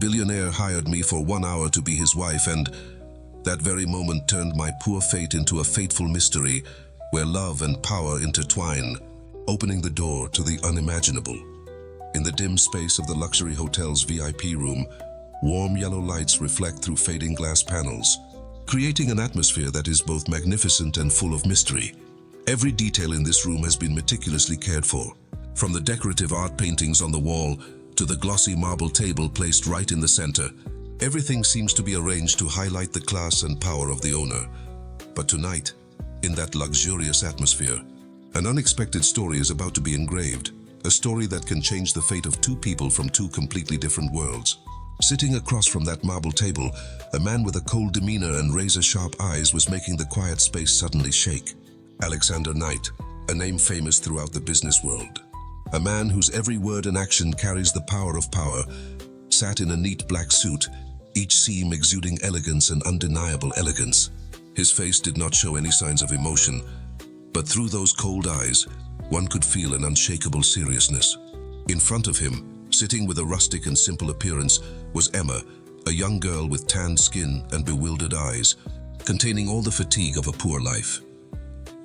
billionaire hired me for 1 hour to be his wife, and that very moment turned my poor fate into a fateful mystery where love and power intertwine, opening the door to the unimaginable. In the dim space of the luxury hotel's VIP room, warm yellow lights reflect through fading glass panels, creating an atmosphere that is both magnificent and full of mystery. Every detail in this room has been meticulously cared for, from the decorative art paintings on the wall to the glossy marble table placed right in the center. Everything seems to be arranged to highlight the class and power of the owner. But tonight, in that luxurious atmosphere, an unexpected story is about to be engraved, a story that can change the fate of two people from two completely different worlds. Sitting across from that marble table, a man with a cold demeanor and razor-sharp eyes was making the quiet space suddenly shake. Alexander Knight, a name famous throughout the business world. A man whose every word and action carries the power of power, sat in a neat black suit, each seam exuding elegance and undeniable elegance. His face did not show any signs of emotion, but through those cold eyes, one could feel an unshakable seriousness. In front of him, sitting with a rustic and simple appearance, was Emma, a young girl with tanned skin and bewildered eyes, containing all the fatigue of a poor life.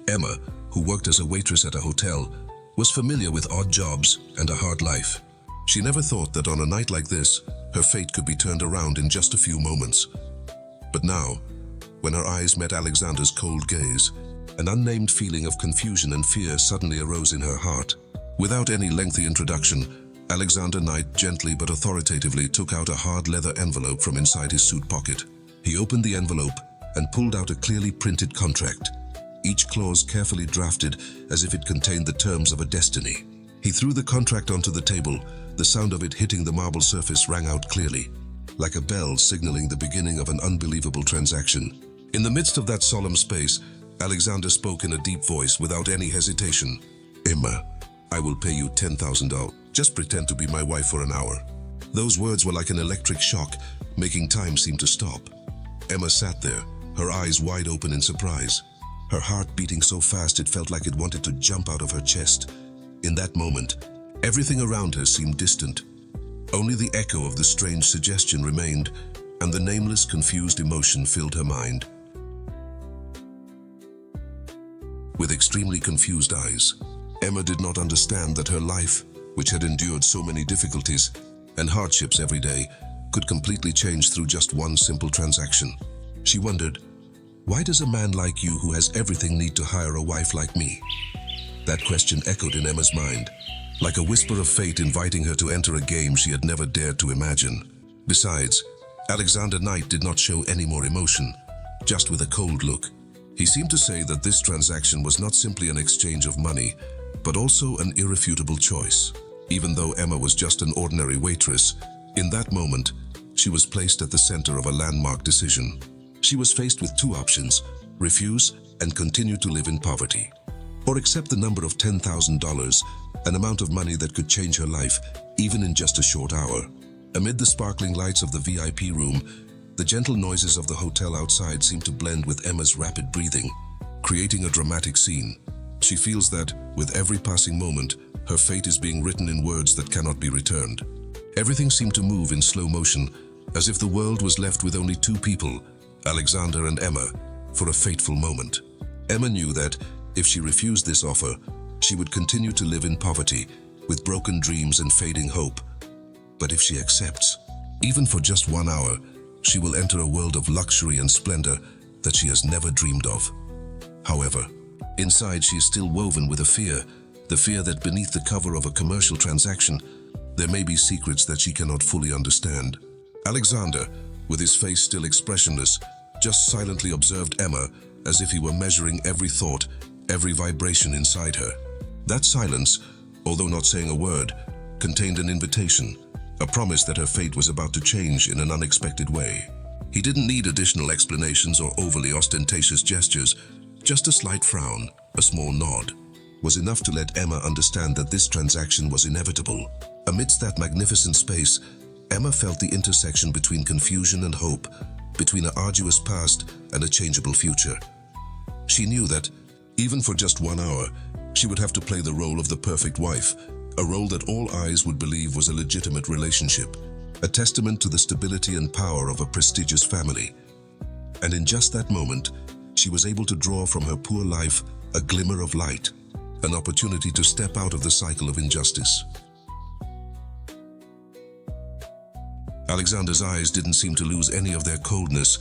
Emma, who worked as a waitress at a hotel, was familiar with odd jobs and a hard life. She never thought that on a night like this, her fate could be turned around in just a few moments. But now, when her eyes met Alexander's cold gaze, an unnamed feeling of confusion and fear suddenly arose in her heart. Without any lengthy introduction, Alexander Knight gently but authoritatively took out a hard leather envelope from inside his suit pocket. He opened the envelope and pulled out a clearly printed contract, each clause carefully drafted as if it contained the terms of a destiny. He threw the contract onto the table. The sound of it hitting the marble surface rang out clearly, like a bell signaling the beginning of an unbelievable transaction. In the midst of that solemn space, Alexander spoke in a deep voice without any hesitation. "Emma, I will pay you $10,000. Just pretend to be my wife for an hour." Those words were like an electric shock, making time seem to stop. Emma sat there, her eyes wide open in surprise, her heart beating so fast it felt like it wanted to jump out of her chest. In that moment, everything around her seemed distant. Only the echo of the strange suggestion remained, and the nameless, confused emotion filled her mind. With extremely confused eyes, Emma did not understand that her life, which had endured so many difficulties and hardships every day, could completely change through just one simple transaction. She wondered, why does a man like you who has everything need to hire a wife like me? That question echoed in Emma's mind, like a whisper of fate inviting her to enter a game she had never dared to imagine. Besides, Alexander Knight did not show any more emotion, just with a cold look. He seemed to say that this transaction was not simply an exchange of money, but also an irrefutable choice. Even though Emma was just an ordinary waitress, in that moment, she was placed at the center of a landmark decision. She was faced with two options: refuse and continue to live in poverty, or accept the number of $10,000, an amount of money that could change her life, even in just a short hour. Amid the sparkling lights of the VIP room, the gentle noises of the hotel outside seem to blend with Emma's rapid breathing, creating a dramatic scene. She feels that, with every passing moment, her fate is being written in words that cannot be returned. Everything seemed to move in slow motion, as if the world was left with only two people, Alexander and Emma, for a fateful moment. Emma knew that, if she refused this offer, she would continue to live in poverty, with broken dreams and fading hope. But if she accepts, even for just 1 hour, she will enter a world of luxury and splendor that she has never dreamed of. However, inside she is still woven with a fear, the fear that beneath the cover of a commercial transaction, there may be secrets that she cannot fully understand. Alexander, with his face still expressionless, just silently observed Emma as if he were measuring every thought, every vibration inside her. That silence, although not saying a word, contained an invitation, a promise that her fate was about to change in an unexpected way. He didn't need additional explanations or overly ostentatious gestures. Just a slight frown, a small nod, was enough to let Emma understand that this transaction was inevitable. Amidst that magnificent space, Emma felt the intersection between confusion and hope, between an arduous past and a changeable future. She knew that, even for just 1 hour, she would have to play the role of the perfect wife, a role that all eyes would believe was a legitimate relationship. a testament to the stability and power of a prestigious family. And in just that moment, she was able to draw from her poor life a glimmer of light, an opportunity to step out of the cycle of injustice. Alexander's eyes didn't seem to lose any of their coldness,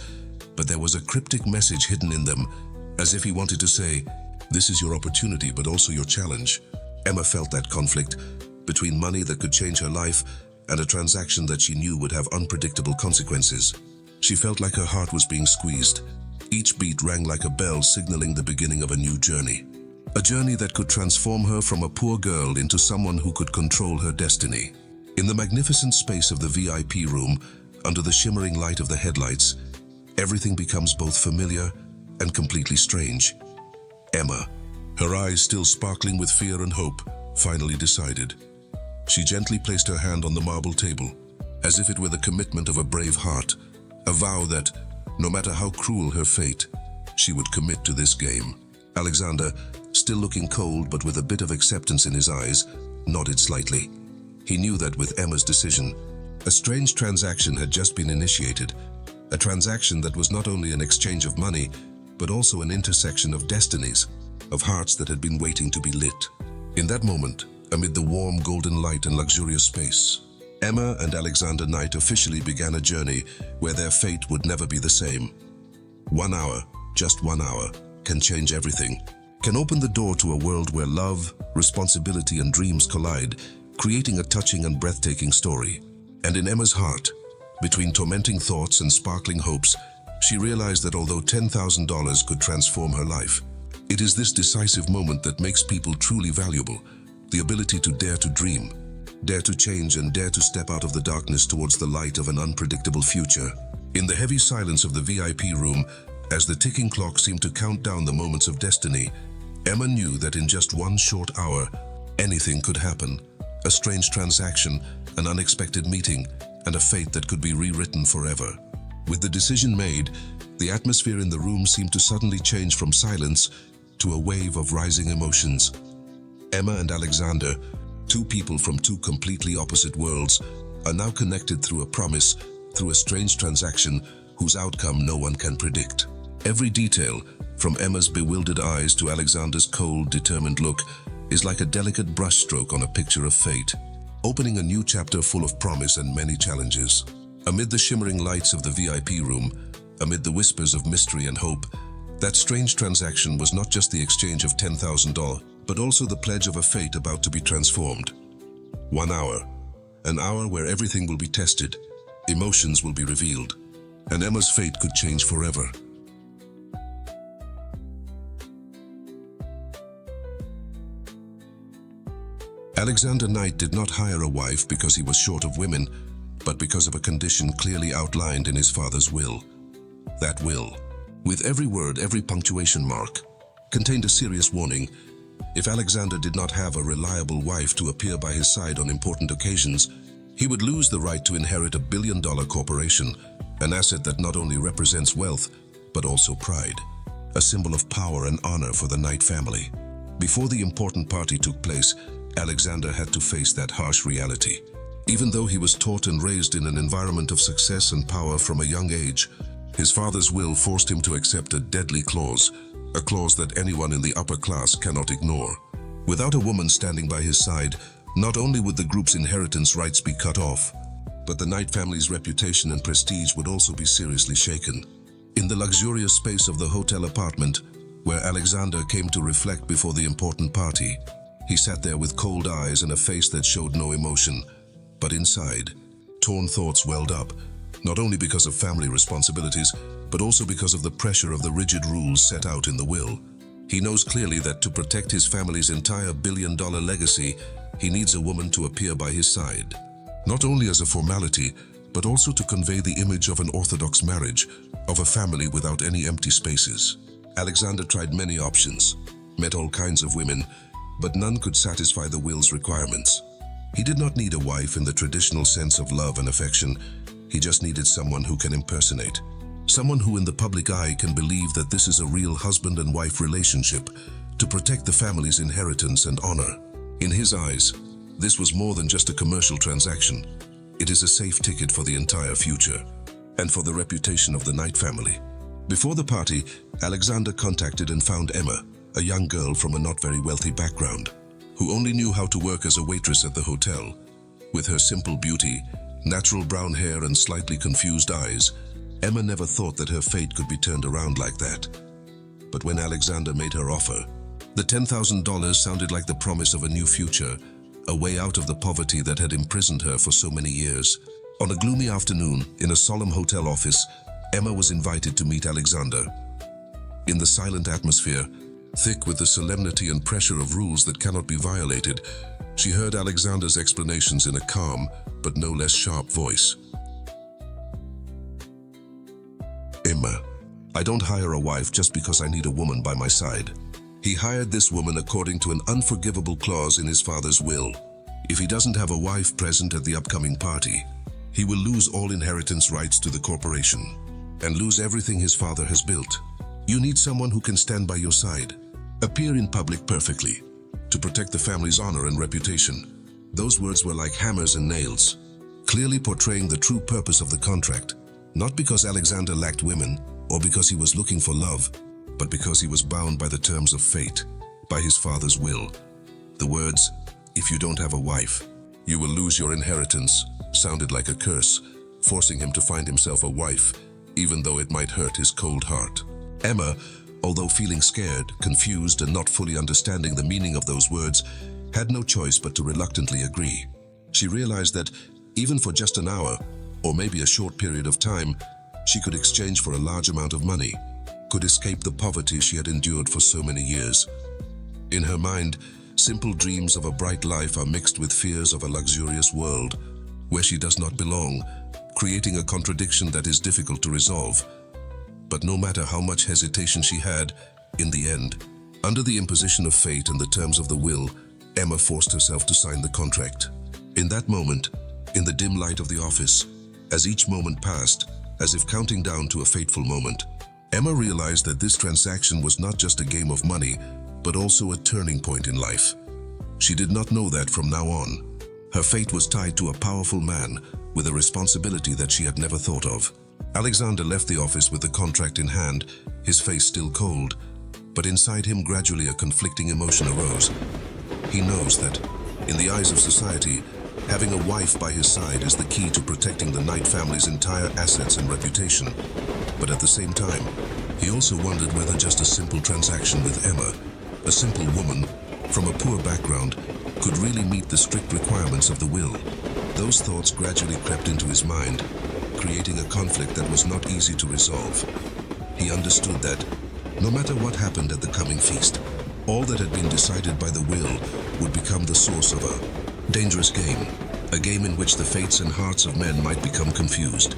but there was a cryptic message hidden in them, as if he wanted to say, "This is your opportunity, but also your challenge." Emma felt that conflict between money that could change her life and a transaction that she knew would have unpredictable consequences. She felt like her heart was being squeezed. Each beat rang like a bell signaling the beginning of a new journey. A journey that could transform her from a poor girl into someone who could control her destiny. In the magnificent space of the VIP room, under the shimmering light of the headlights, everything becomes both familiar and completely strange. Emma, her eyes still sparkling with fear and hope, finally decided. She gently placed her hand on the marble table, as if it were the commitment of a brave heart, a vow that, no matter how cruel her fate, she would commit to this game. Alexander, still looking cold but with a bit of acceptance in his eyes, nodded slightly. He knew that with Emma's decision, a strange transaction had just been initiated, a transaction that was not only an exchange of money, but also an intersection of destinies, of hearts that had been waiting to be lit. In that moment, amid the warm golden light and luxurious space, Emma and Alexander Knight officially began a journey where their fate would never be the same. 1 hour, just 1 hour, can change everything, can open the door to a world where love, responsibility, and dreams collide, creating a touching and breathtaking story. And in Emma's heart, between tormenting thoughts and sparkling hopes, she realized that although $10,000 could transform her life, it is this decisive moment that makes people truly valuable, the ability to dare to dream, dare to change, and dare to step out of the darkness towards the light of an unpredictable future. In the heavy silence of the VIP room, as the ticking clock seemed to count down the moments of destiny, Emma knew that in just 1 short hour, anything could happen. A strange transaction, an unexpected meeting, and a fate that could be rewritten forever. With the decision made, the atmosphere in the room seemed to suddenly change from silence to a wave of rising emotions. Emma and Alexander, two people from two completely opposite worlds, are now connected through a promise, through a strange transaction whose outcome no one can predict. Every detail, from Emma's bewildered eyes to Alexander's cold, determined look, is like a delicate brushstroke on a picture of fate, opening a new chapter full of promise and many challenges. Amid the shimmering lights of the VIP room, amid the whispers of mystery and hope, that strange transaction was not just the exchange of $10,000, but also the pledge of a fate about to be transformed. 1 hour, an hour where everything will be tested, emotions will be revealed, and Emma's fate could change forever. Alexander Knight did not hire a wife because he was short of women, but because of a condition clearly outlined in his father's will. That will, with every word, every punctuation mark, contained a serious warning. If Alexander did not have a reliable wife to appear by his side on important occasions, he would lose the right to inherit a billion-dollar corporation, an asset that not only represents wealth, but also pride, a symbol of power and honor for the Knight family. Before the important party took place, Alexander had to face that harsh reality. Even though he was taught and raised in an environment of success and power from a young age, his father's will forced him to accept a deadly clause, a clause that anyone in the upper class cannot ignore. Without a woman standing by his side, not only would the group's inheritance rights be cut off, but the Knight family's reputation and prestige would also be seriously shaken. In the luxurious space of the hotel apartment, where Alexander came to reflect before the important party, he sat there with cold eyes and a face that showed no emotion. But inside, torn thoughts welled up, not only because of family responsibilities, but also because of the pressure of the rigid rules set out in the will. He knows clearly that to protect his family's entire billion-dollar legacy, he needs a woman to appear by his side. Not only as a formality, but also to convey the image of an orthodox marriage, of a family without any empty spaces. Alexander tried many options, met all kinds of women, but none could satisfy the will's requirements. He did not need a wife in the traditional sense of love and affection. He just needed someone who can impersonate. Someone who in the public eye can believe that this is a real husband and wife relationship to protect the family's inheritance and honor. In his eyes, this was more than just a commercial transaction. It is a safe ticket for the entire future, and for the reputation of the Knight family. Before the party, Alexander contacted and found Emma, a young girl from a not very wealthy background, who only knew how to work as a waitress at the hotel. With her simple beauty, natural brown hair and slightly confused eyes, Emma never thought that her fate could be turned around like that. But when Alexander made her offer, the $10,000 sounded like the promise of a new future, a way out of the poverty that had imprisoned her for so many years. On a gloomy afternoon, in a solemn hotel office, Emma was invited to meet Alexander. In the silent atmosphere, thick with the solemnity and pressure of rules that cannot be violated, she heard Alexander's explanations in a calm, but no less sharp voice. Emma, I don't hire a wife just because I need a woman by my side. He hired this woman according to an unforgivable clause in his father's will. If he doesn't have a wife present at the upcoming party, he will lose all inheritance rights to the corporation and lose everything his father has built. You need someone who can stand by your side, appear in public perfectly, to protect the family's honor and reputation. Those words were like hammers and nails, clearly portraying the true purpose of the contract, not because Alexander lacked women or because he was looking for love, but because he was bound by the terms of fate, by his father's will. The words, "If you don't have a wife, you will lose your inheritance," sounded like a curse, forcing him to find himself a wife, even though it might hurt his cold heart. Emma, although feeling scared, confused, and not fully understanding the meaning of those words, had no choice but to reluctantly agree. She realized that, even for just an hour, or maybe a short period of time, she could exchange for a large amount of money, could escape the poverty she had endured for so many years. In her mind, simple dreams of a bright life are mixed with fears of a luxurious world, where she does not belong, creating a contradiction that is difficult to resolve. But no matter how much hesitation she had, in the end, under the imposition of fate and the terms of the will, Emma forced herself to sign the contract. In that moment, in the dim light of the office, as each moment passed, as if counting down to a fateful moment, Emma realized that this transaction was not just a game of money, but also a turning point in life. She did not know that from now on, her fate was tied to a powerful man with a responsibility that she had never thought of. Alexander left the office with the contract in hand, his face still cold, but inside him gradually a conflicting emotion arose. He knows that, in the eyes of society, having a wife by his side is the key to protecting the Knight family's entire assets and reputation. But at the same time, he also wondered whether just a simple transaction with Emma, a simple woman from a poor background, could really meet the strict requirements of the will. Those thoughts gradually crept into his mind, creating a conflict that was not easy to resolve. He understood that, no matter what happened at the coming feast, all that had been decided by the will would become the source of a dangerous game, a game in which the fates and hearts of men might become confused.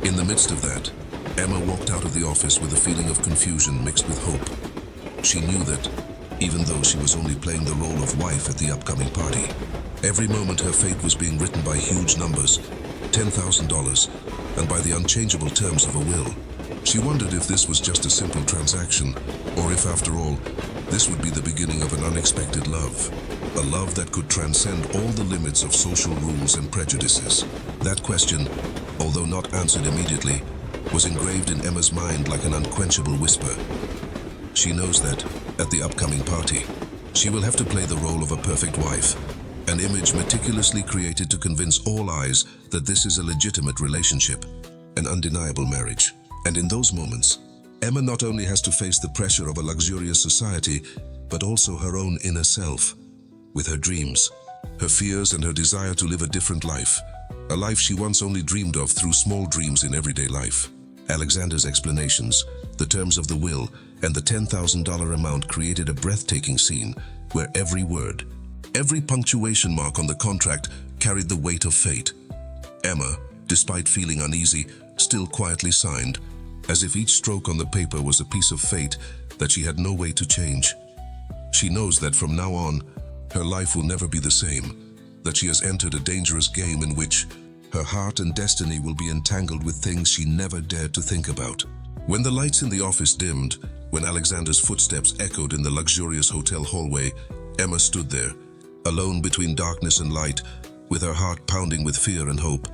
In the midst of that, Emma walked out of the office with a feeling of confusion mixed with hope. She knew that, even though she was only playing the role of wife at the upcoming party, every moment her fate was being written by huge numbers, $10,000, and by the unchangeable terms of a will. She wondered if this was just a simple transaction, or if, after all, this would be the beginning of an unexpected love, a love that could transcend all the limits of social rules and prejudices. That question, although not answered immediately, was engraved in Emma's mind like an unquenchable whisper. She knows that, at the upcoming party, she will have to play the role of a perfect wife, an image meticulously created to convince all eyes that this is a legitimate relationship, an undeniable marriage. And in those moments, Emma not only has to face the pressure of a luxurious society, but also her own inner self, with her dreams, her fears, and her desire to live a different life, a life she once only dreamed of through small dreams in everyday life. Alexander's explanations, the terms of the will, and the $10,000 amount created a breathtaking scene where every word, every punctuation mark on the contract carried the weight of fate. Emma, despite feeling uneasy, still quietly signed, as if each stroke on the paper was a piece of fate that she had no way to change. She knows that from now on, her life will never be the same, that she has entered a dangerous game in which her heart and destiny will be entangled with things she never dared to think about. When the lights in the office dimmed, when Alexander's footsteps echoed in the luxurious hotel hallway, Emma stood there, Alone between darkness and light, with her heart pounding with fear and hope,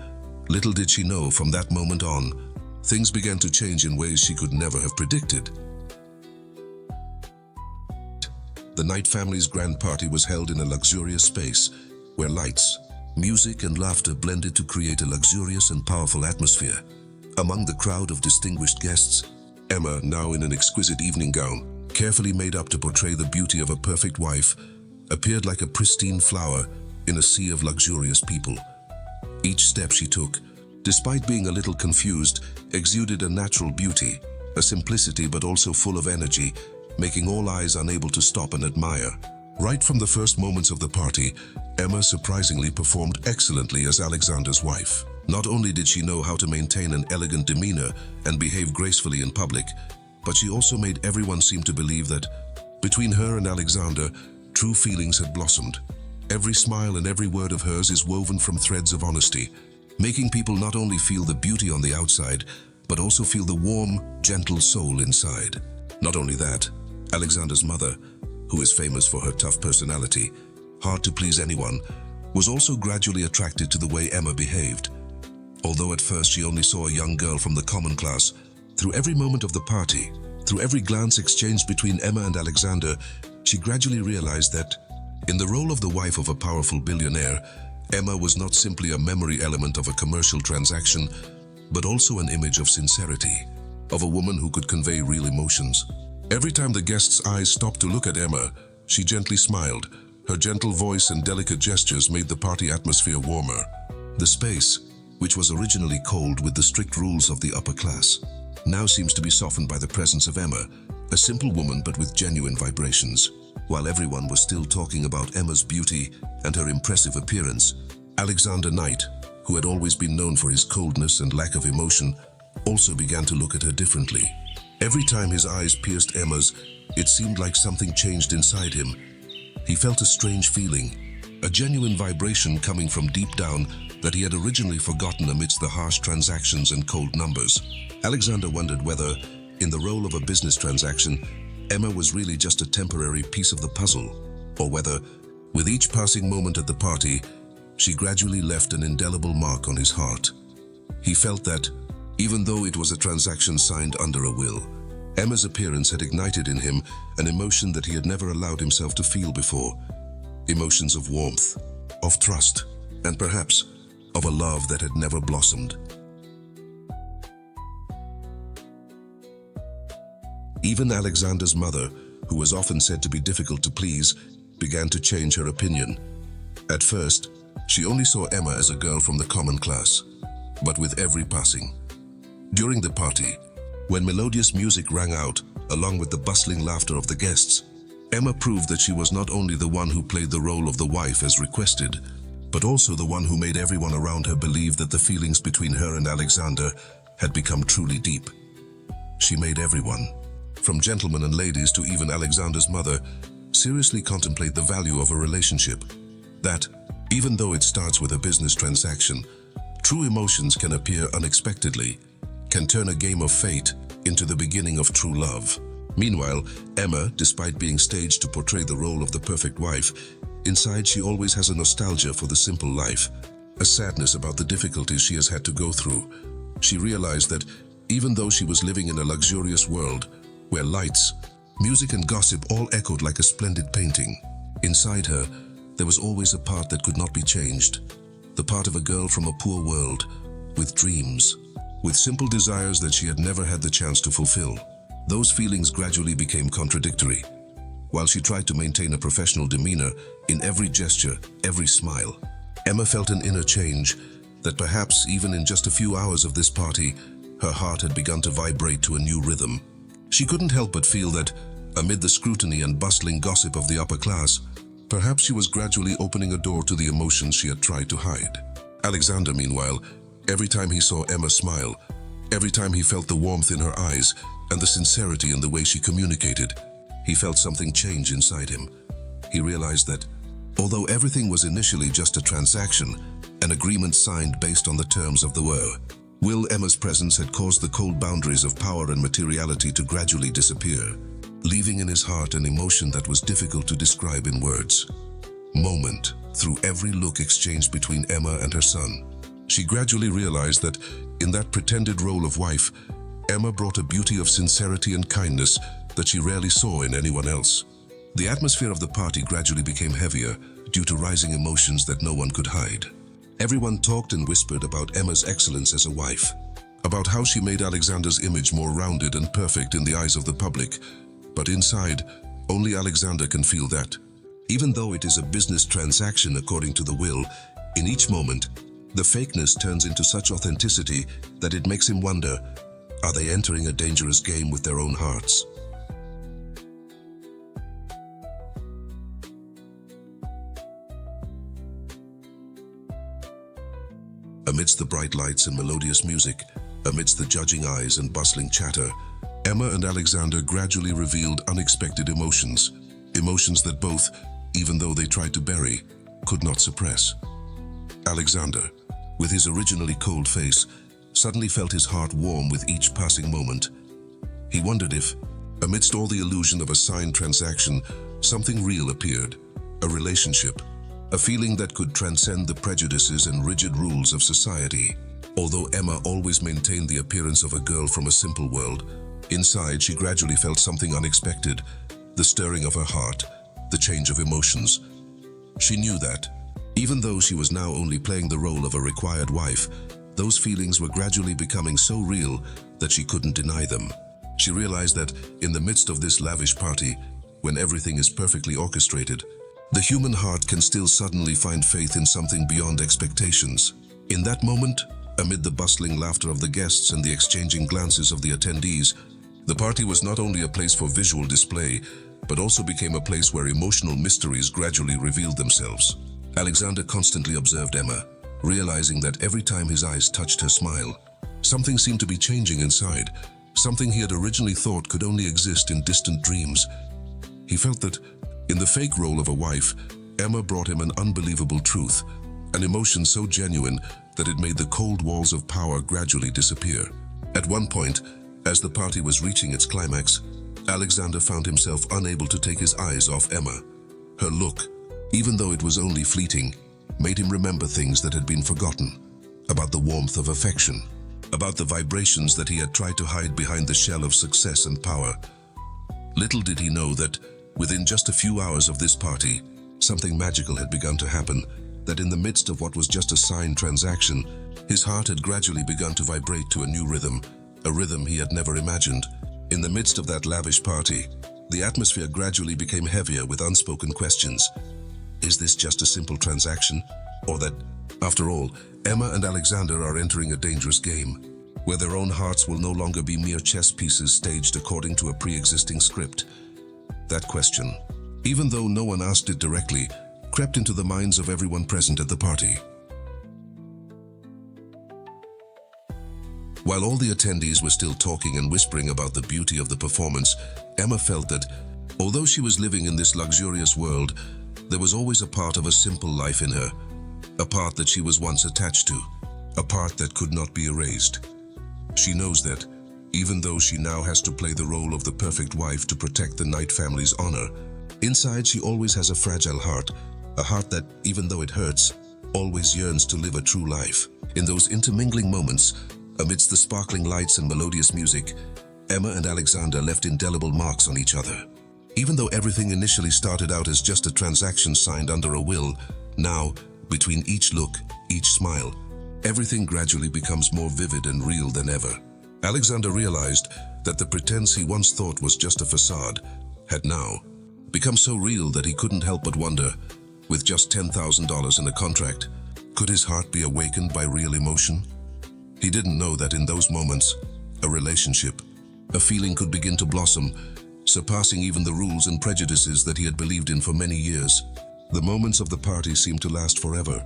little did she know from that moment on, things began to change in ways she could never have predicted. The Knight family's grand party was held in a luxurious space where lights, music and laughter blended to create a luxurious and powerful atmosphere. Among the crowd of distinguished guests, Emma, now in an exquisite evening gown, carefully made up to portray the beauty of a perfect wife, appeared like a pristine flower in a sea of luxurious people. Each step she took, despite being a little confused, exuded a natural beauty, a simplicity but also full of energy, making all eyes unable to stop and admire. Right from the first moments of the party, Emma surprisingly performed excellently as Alexander's wife. Not only did she know how to maintain an elegant demeanor and behave gracefully in public, but she also made everyone seem to believe that, between her and Alexander, true feelings had blossomed. Every smile and every word of hers is woven from threads of honesty, making people not only feel the beauty on the outside, but also feel the warm, gentle soul inside. Not only that, Alexander's mother, who is famous for her tough personality, hard to please anyone, was also gradually attracted to the way Emma behaved. Although at first she only saw a young girl from the common class, through every moment of the party, through every glance exchanged between Emma and Alexander, she gradually realized that, in the role of the wife of a powerful billionaire, Emma was not simply a memory element of a commercial transaction, but also an image of sincerity, of a woman who could convey real emotions. Every time the guests' eyes stopped to look at Emma, she gently smiled. Her gentle voice and delicate gestures made the party atmosphere warmer. The space, which was originally cold with the strict rules of the upper class, now seems to be softened by the presence of Emma, a simple woman but with genuine vibrations. While everyone was still talking about Emma's beauty and her impressive appearance, Alexander Knight, who had always been known for his coldness and lack of emotion, also began to look at her differently. Every time his eyes pierced Emma's, it seemed like something changed inside him. He felt a strange feeling, a genuine vibration coming from deep down that he had originally forgotten amidst the harsh transactions and cold numbers. Alexander wondered whether, in the role of a business transaction, Emma was really just a temporary piece of the puzzle, or whether, with each passing moment at the party, she gradually left an indelible mark on his heart. He felt that, even though it was a transaction signed under a will, Emma's appearance had ignited in him an emotion that he had never allowed himself to feel before. Emotions of warmth, of trust, and perhaps of a love that had never blossomed. Even Alexander's mother, who was often said to be difficult to please, began to change her opinion. At first, she only saw Emma as a girl from the common class, but with every passing. During the party, when melodious music rang out, along with the bustling laughter of the guests, Emma proved that she was not only the one who played the role of the wife as requested, but also the one who made everyone around her believe that the feelings between her and Alexander had become truly deep. She made everyone, from gentlemen and ladies to even Alexander's mother, seriously contemplate the value of a relationship. That, even though it starts with a business transaction, true emotions can appear unexpectedly, can turn a game of fate into the beginning of true love. Meanwhile, Emma, despite being staged to portray the role of the perfect wife, inside she always has a nostalgia for the simple life, a sadness about the difficulties she has had to go through. She realized that, even though she was living in a luxurious world, where lights, music and gossip all echoed like a splendid painting, inside her, there was always a part that could not be changed. The part of a girl from a poor world, with dreams, with simple desires that she had never had the chance to fulfill. Those feelings gradually became contradictory. While she tried to maintain a professional demeanor in every gesture, every smile, Emma felt an inner change that perhaps even in just a few hours of this party, her heart had begun to vibrate to a new rhythm. She couldn't help but feel that, amid the scrutiny and bustling gossip of the upper class, perhaps she was gradually opening a door to the emotions she had tried to hide. Alexander, meanwhile, every time he saw Emma smile, every time he felt the warmth in her eyes and the sincerity in the way she communicated, he felt something change inside him. He realized that, although everything was initially just a transaction, an agreement signed based on the terms of the will, Emma's presence had caused the cold boundaries of power and materiality to gradually disappear, leaving in his heart an emotion that was difficult to describe in words. moment through every look exchanged between Emma and her son. She gradually realized that in that pretended role of wife, Emma brought a beauty of sincerity and kindness that she rarely saw in anyone else. The atmosphere of the party gradually became heavier due to rising emotions that no one could hide. Everyone talked and whispered about Emma's excellence as a wife, about how she made Alexander's image more rounded and perfect in the eyes of the public. But inside, only Alexander can feel that. Even though it is a business transaction according to the will, in each moment, the fakeness turns into such authenticity that it makes him wonder, are they entering a dangerous game with their own hearts? Amidst the bright lights and melodious music, amidst the judging eyes and bustling chatter, Emma and Alexander gradually revealed unexpected emotions. Emotions that both, even though they tried to bury, could not suppress. Alexander, with his originally cold face, suddenly felt his heart warm with each passing moment. He wondered if, amidst all the illusion of a signed transaction, something real appeared, a relationship, a feeling that could transcend the prejudices and rigid rules of society. Although Emma always maintained the appearance of a girl from a simple world, inside she gradually felt something unexpected, the stirring of her heart, the change of emotions. She knew that, even though she was now only playing the role of a required wife, those feelings were gradually becoming so real that she couldn't deny them. She realized that, in the midst of this lavish party, when everything is perfectly orchestrated, the human heart can still suddenly find faith in something beyond expectations. In that moment, amid the bustling laughter of the guests and the exchanging glances of the attendees, the party was not only a place for visual display, but also became a place where emotional mysteries gradually revealed themselves. Alexander constantly observed Emma, realizing that every time his eyes touched her smile, something seemed to be changing inside, something he had originally thought could only exist in distant dreams. He felt that, in the fake role of a wife, Emma brought him an unbelievable truth, an emotion so genuine that it made the cold walls of power gradually disappear. At one point, as the party was reaching its climax, Alexander found himself unable to take his eyes off Emma. Her look, even though it was only fleeting, made him remember things that had been forgotten, about the warmth of affection, about the vibrations that he had tried to hide behind the shell of success and power. Little did he know that, within just a few hours of this party, something magical had begun to happen, that in the midst of what was just a signed transaction, his heart had gradually begun to vibrate to a new rhythm, a rhythm he had never imagined. In the midst of that lavish party, the atmosphere gradually became heavier with unspoken questions. Is this just a simple transaction? Or that, after all, Emma and Alexander are entering a dangerous game, where their own hearts will no longer be mere chess pieces staged according to a pre-existing script? That question, even though no one asked it directly, crept into the minds of everyone present at the party. While all the attendees were still talking and whispering about the beauty of the performance, Emma felt that, although she was living in this luxurious world, there was always a part of a simple life in her, a part that she was once attached to, a part that could not be erased. She knows that, even though she now has to play the role of the perfect wife to protect the Knight family's honor, inside she always has a fragile heart, a heart that, even though it hurts, always yearns to live a true life. In those intermingling moments, amidst the sparkling lights and melodious music, Emma and Alexander left indelible marks on each other. Even though everything initially started out as just a transaction signed under a will, now, between each look, each smile, everything gradually becomes more vivid and real than ever. Alexander realized that the pretense he once thought was just a facade had now become so real that he couldn't help but wonder, with just $10,000 in a contract, could his heart be awakened by real emotion? He didn't know that in those moments, a relationship, a feeling could begin to blossom, surpassing even the rules and prejudices that he had believed in for many years. The moments of the party seemed to last forever.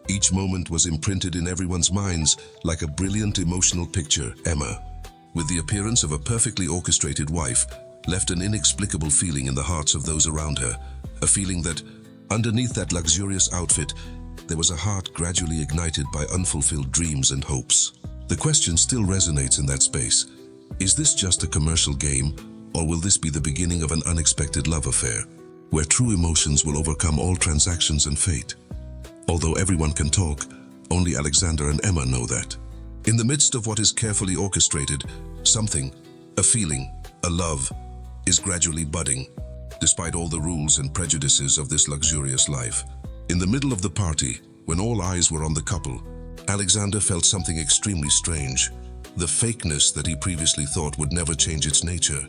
Each moment was imprinted in everyone's minds like a brilliant emotional picture. Emma, with the appearance of a perfectly orchestrated wife, left an inexplicable feeling in the hearts of those around her, a feeling that, underneath that luxurious outfit, there was a heart gradually ignited by unfulfilled dreams and hopes. The question still resonates in that space. Is this just a commercial game, or will this be the beginning of an unexpected love affair? where true emotions will overcome all transactions and fate. Although everyone can talk, only Alexander and Emma know that. In the midst of what is carefully orchestrated, something, a feeling, a love, is gradually budding, despite all the rules and prejudices of this luxurious life. In the middle of the party, when all eyes were on the couple, Alexander felt something extremely strange. The fakeness that he previously thought would never change its nature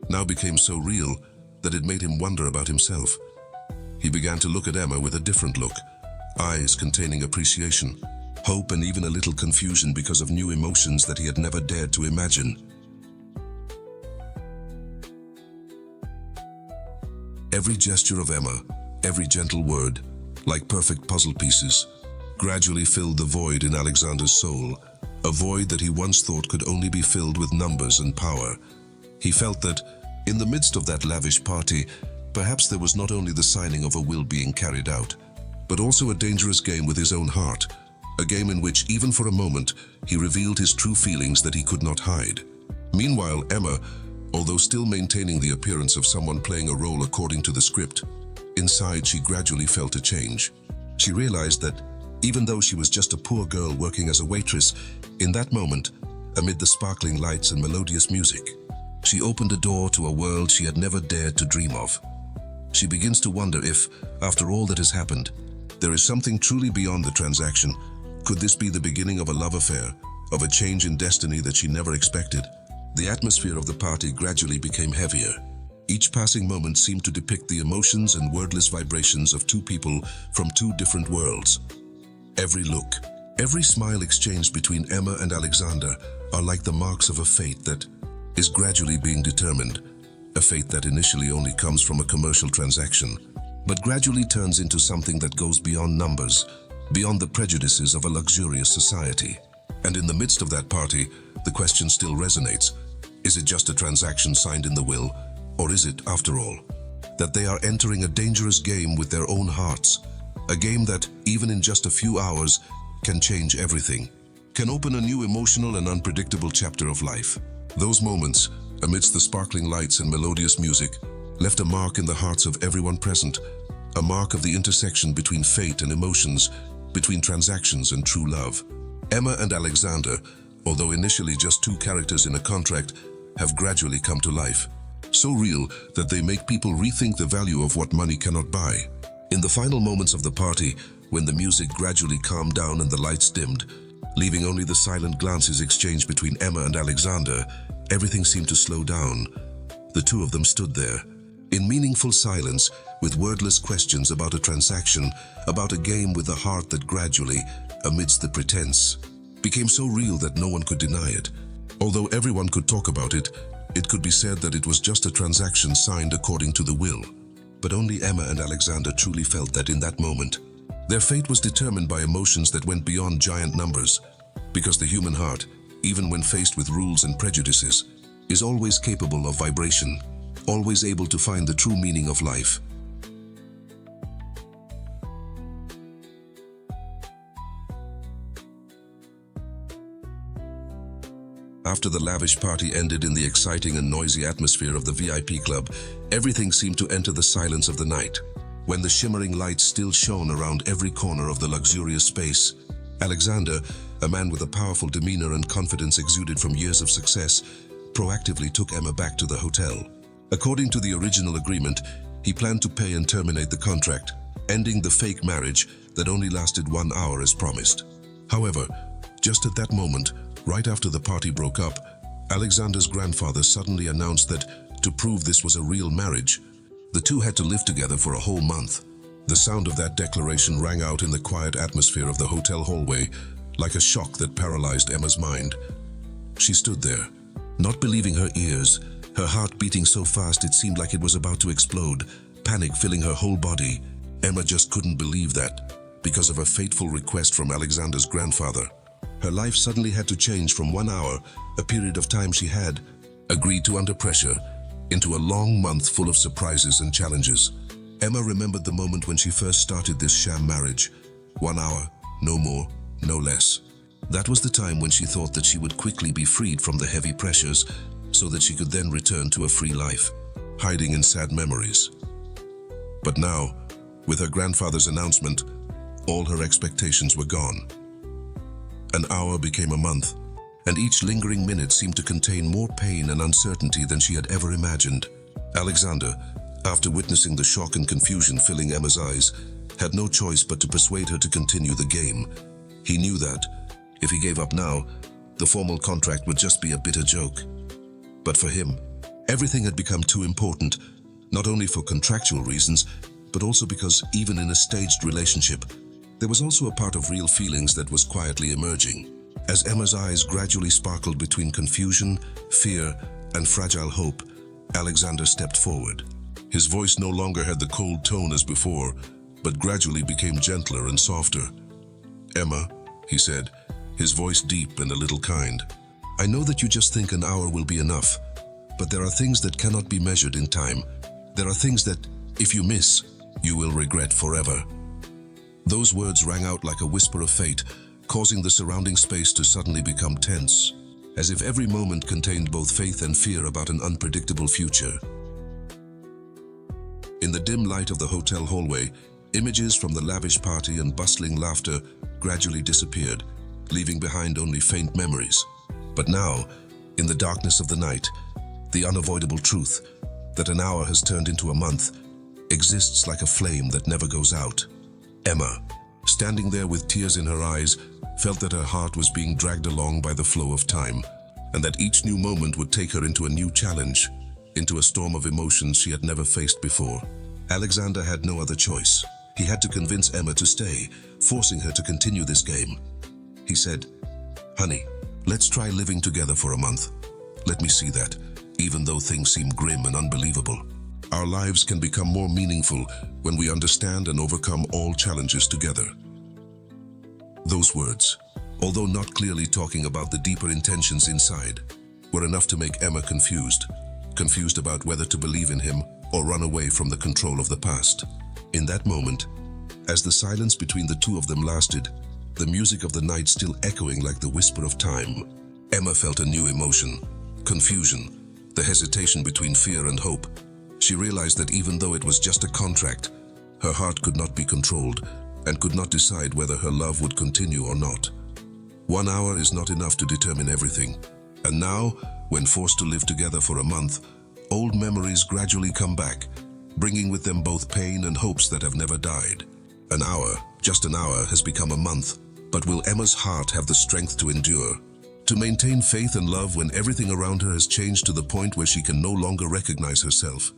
now became so real that it made him wonder about himself. He began to look at Emma with a different look, eyes containing appreciation, hope, and even a little confusion because of new emotions that he had never dared to imagine. Every gesture of Emma, every gentle word, like perfect puzzle pieces, gradually filled the void in Alexander's soul, a void that he once thought could only be filled with numbers and power. He felt that, in the midst of that lavish party, perhaps there was not only the signing of a will being carried out, but also a dangerous game with his own heart, a game in which, even for a moment, he revealed his true feelings that he could not hide. Meanwhile, Emma, although still maintaining the appearance of someone playing a role according to the script, inside she gradually felt a change. She realized that, even though she was just a poor girl working as a waitress, in that moment, amid the sparkling lights and melodious music, she opened a door to a world she had never dared to dream of. She begins to wonder if, after all that has happened, there is something truly beyond the transaction. Could this be the beginning of a love affair, of a change in destiny that she never expected? The atmosphere of the party gradually became heavier. Each passing moment seemed to depict the emotions and wordless vibrations of two people from two different worlds. Every look, every smile exchanged between Emma and Alexander are like the marks of a fate that is gradually being determined, a fate that initially only comes from a commercial transaction, but gradually turns into something that goes beyond numbers, beyond the prejudices of a luxurious society. And in the midst of that party, the question still resonates. Is it just a transaction signed in the will, or is it, after all, that they are entering a dangerous game with their own hearts? A game that, even in just a few hours, can change everything, can open a new emotional and unpredictable chapter of life. Those moments, amidst the sparkling lights and melodious music, left a mark in the hearts of everyone present, a mark of the intersection between fate and emotions, between transactions and true love. Emma and Alexander, although initially just two characters in a contract, have gradually come to life, so real that they make people rethink the value of what money cannot buy. In the final moments of the party, when the music gradually calmed down and the lights dimmed, leaving only the silent glances exchanged between Emma and Alexander, everything seemed to slow down. The two of them stood there, in meaningful silence, with wordless questions about a transaction, about a game with a heart that gradually, amidst the pretense, became so real that no one could deny it. Although everyone could talk about it, it could be said that it was just a transaction signed according to the will. But only Emma and Alexander truly felt that in that moment, their fate was determined by emotions that went beyond giant numbers, because the human heart, even when faced with rules and prejudices, is always capable of vibration, always able to find the true meaning of life. After the lavish party ended in the exciting and noisy atmosphere of the VIP club, everything seemed to enter the silence of the night. When the shimmering lights still shone around every corner of the luxurious space, Alexander, a man with a powerful demeanor and confidence exuded from years of success, proactively took Emma back to the hotel. According to the original agreement, he planned to pay and terminate the contract, ending the fake marriage that only lasted 1 hour as promised. However, just at that moment, right after the party broke up, Alexander's grandfather suddenly announced that, to prove this was a real marriage, the two had to live together for a whole month. The sound of that declaration rang out in the quiet atmosphere of the hotel hallway, like a shock that paralyzed Emma's mind. She stood there, not believing her ears, her heart beating so fast it seemed like it was about to explode, panic filling her whole body. Emma just couldn't believe that, because of a fateful request from Alexander's grandfather. Her life suddenly had to change from 1 hour, a period of time she had agreed to under pressure, into a long month full of surprises and challenges. Emma remembered the moment when she first started this sham marriage. 1 hour, no more, no less. That was the time when she thought that she would quickly be freed from the heavy pressures, so that she could then return to a free life, hiding in sad memories. But now, with her grandfather's announcement, all her expectations were gone. An hour became a month, and each lingering minute seemed to contain more pain and uncertainty than she had ever imagined. Alexander, after witnessing the shock and confusion filling Emma's eyes, had no choice but to persuade her to continue the game. He knew that, if he gave up now, the formal contract would just be a bitter joke. But for him, everything had become too important, not only for contractual reasons, but also because even in a staged relationship, there was also a part of real feelings that was quietly emerging. As Emma's eyes gradually sparkled between confusion, fear, and fragile hope, Alexander stepped forward. His voice no longer had the cold tone as before, but gradually became gentler and softer. "Emma," he said, his voice deep and a little kind, "I know that you just think an hour will be enough, but there are things that cannot be measured in time. There are things that, if you miss, you will regret forever." Those words rang out like a whisper of fate, causing the surrounding space to suddenly become tense, as if every moment contained both faith and fear about an unpredictable future. In the dim light of the hotel hallway, images from the lavish party and bustling laughter gradually disappeared, leaving behind only faint memories. But now, in the darkness of the night, the unavoidable truth that an hour has turned into a month exists like a flame that never goes out. Emma, standing there with tears in her eyes, felt that her heart was being dragged along by the flow of time, and that each new moment would take her into a new challenge, into a storm of emotions she had never faced before. Alexander had no other choice. He had to convince Emma to stay, forcing her to continue this game. He said, "Honey, let's try living together for a month. Let me see that, even though things seem grim and unbelievable, our lives can become more meaningful when we understand and overcome all challenges together." Those words, although not clearly talking about the deeper intentions inside, were enough to make Emma confused about whether to believe in him or run away from the control of the past. In that moment, as the silence between the two of them lasted, the music of the night still echoing like the whisper of time, Emma felt a new emotion: confusion, the hesitation between fear and hope. She realized that even though it was just a contract, her heart could not be controlled and could not decide whether her love would continue or not. 1 hour is not enough to determine everything, and now, when forced to live together for a month, old memories gradually come back, bringing with them both pain and hopes that have never died. An hour, just an hour, has become a month, but will Emma's heart have the strength to endure, to maintain faith and love when everything around her has changed to the point where she can no longer recognize herself?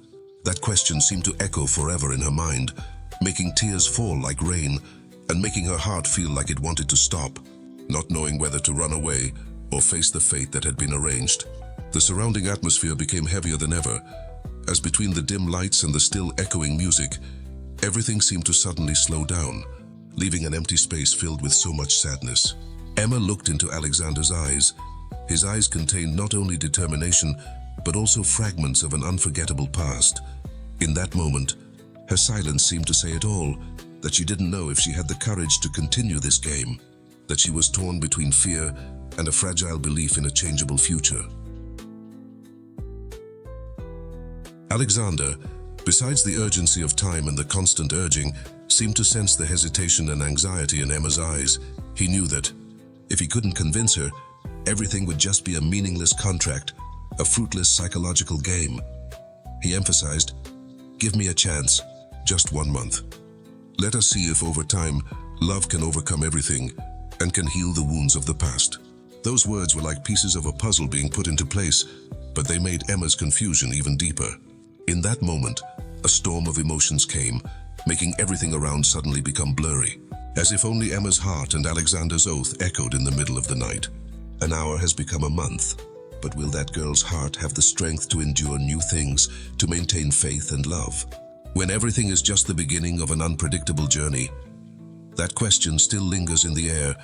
That question seemed to echo forever in her mind, making tears fall like rain and making her heart feel like it wanted to stop, not knowing whether to run away or face the fate that had been arranged. The surrounding atmosphere became heavier than ever, as between the dim lights and the still echoing music, everything seemed to suddenly slow down, leaving an empty space filled with so much sadness. Emma looked into Alexander's eyes. His eyes contained not only determination, but also fragments of an unforgettable past. In that moment, her silence seemed to say it all, that she didn't know if she had the courage to continue this game, that she was torn between fear and a fragile belief in a changeable future. Alexander, besides the urgency of time and the constant urging, seemed to sense the hesitation and anxiety in Emma's eyes. He knew that, if he couldn't convince her, everything would just be a meaningless contract, a fruitless psychological game. He emphasized, "Give me a chance, just 1 month. Let us see if over time, love can overcome everything and can heal the wounds of the past." Those words were like pieces of a puzzle being put into place, but they made Emma's confusion even deeper. In that moment, a storm of emotions came, making everything around suddenly become blurry, as if only Emma's heart and Alexander's oath echoed in the middle of the night. An hour has become a month, but will that girl's heart have the strength to endure new things, to maintain faith and love, when everything is just the beginning of an unpredictable journey? That question still lingers in the air,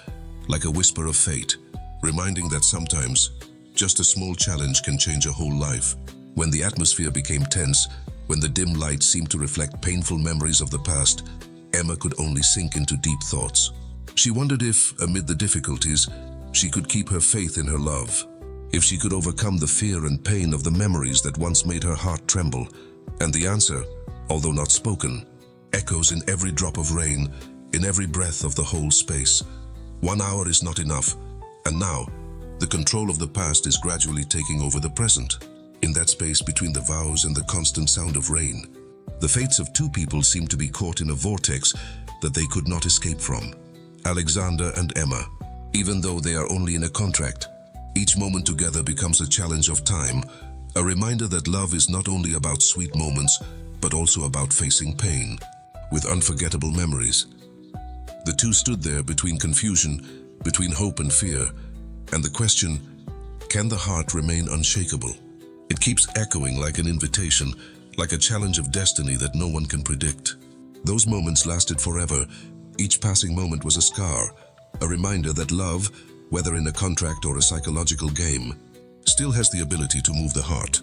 like a whisper of fate, reminding that sometimes, just a small challenge can change a whole life. When the atmosphere became tense, when the dim light seemed to reflect painful memories of the past, Emma could only sink into deep thoughts. She wondered if, amid the difficulties, she could keep her faith in her love, if she could overcome the fear and pain of the memories that once made her heart tremble. And the answer, although not spoken, echoes in every drop of rain, in every breath of the whole space. 1 hour is not enough, and now, the control of the past is gradually taking over the present. In that space between the vows and the constant sound of rain, the fates of two people seem to be caught in a vortex that they could not escape from. Alexander and Emma. Even though they are only in a contract, each moment together becomes a challenge of time, a reminder that love is not only about sweet moments, but also about facing pain, with unforgettable memories. The two stood there between confusion, between hope and fear, and the question, can the heart remain unshakable? It keeps echoing like an invitation, like a challenge of destiny that no one can predict. Those moments lasted forever. Each passing moment was a scar, a reminder that love, whether in a contract or a psychological game, still has the ability to move the heart.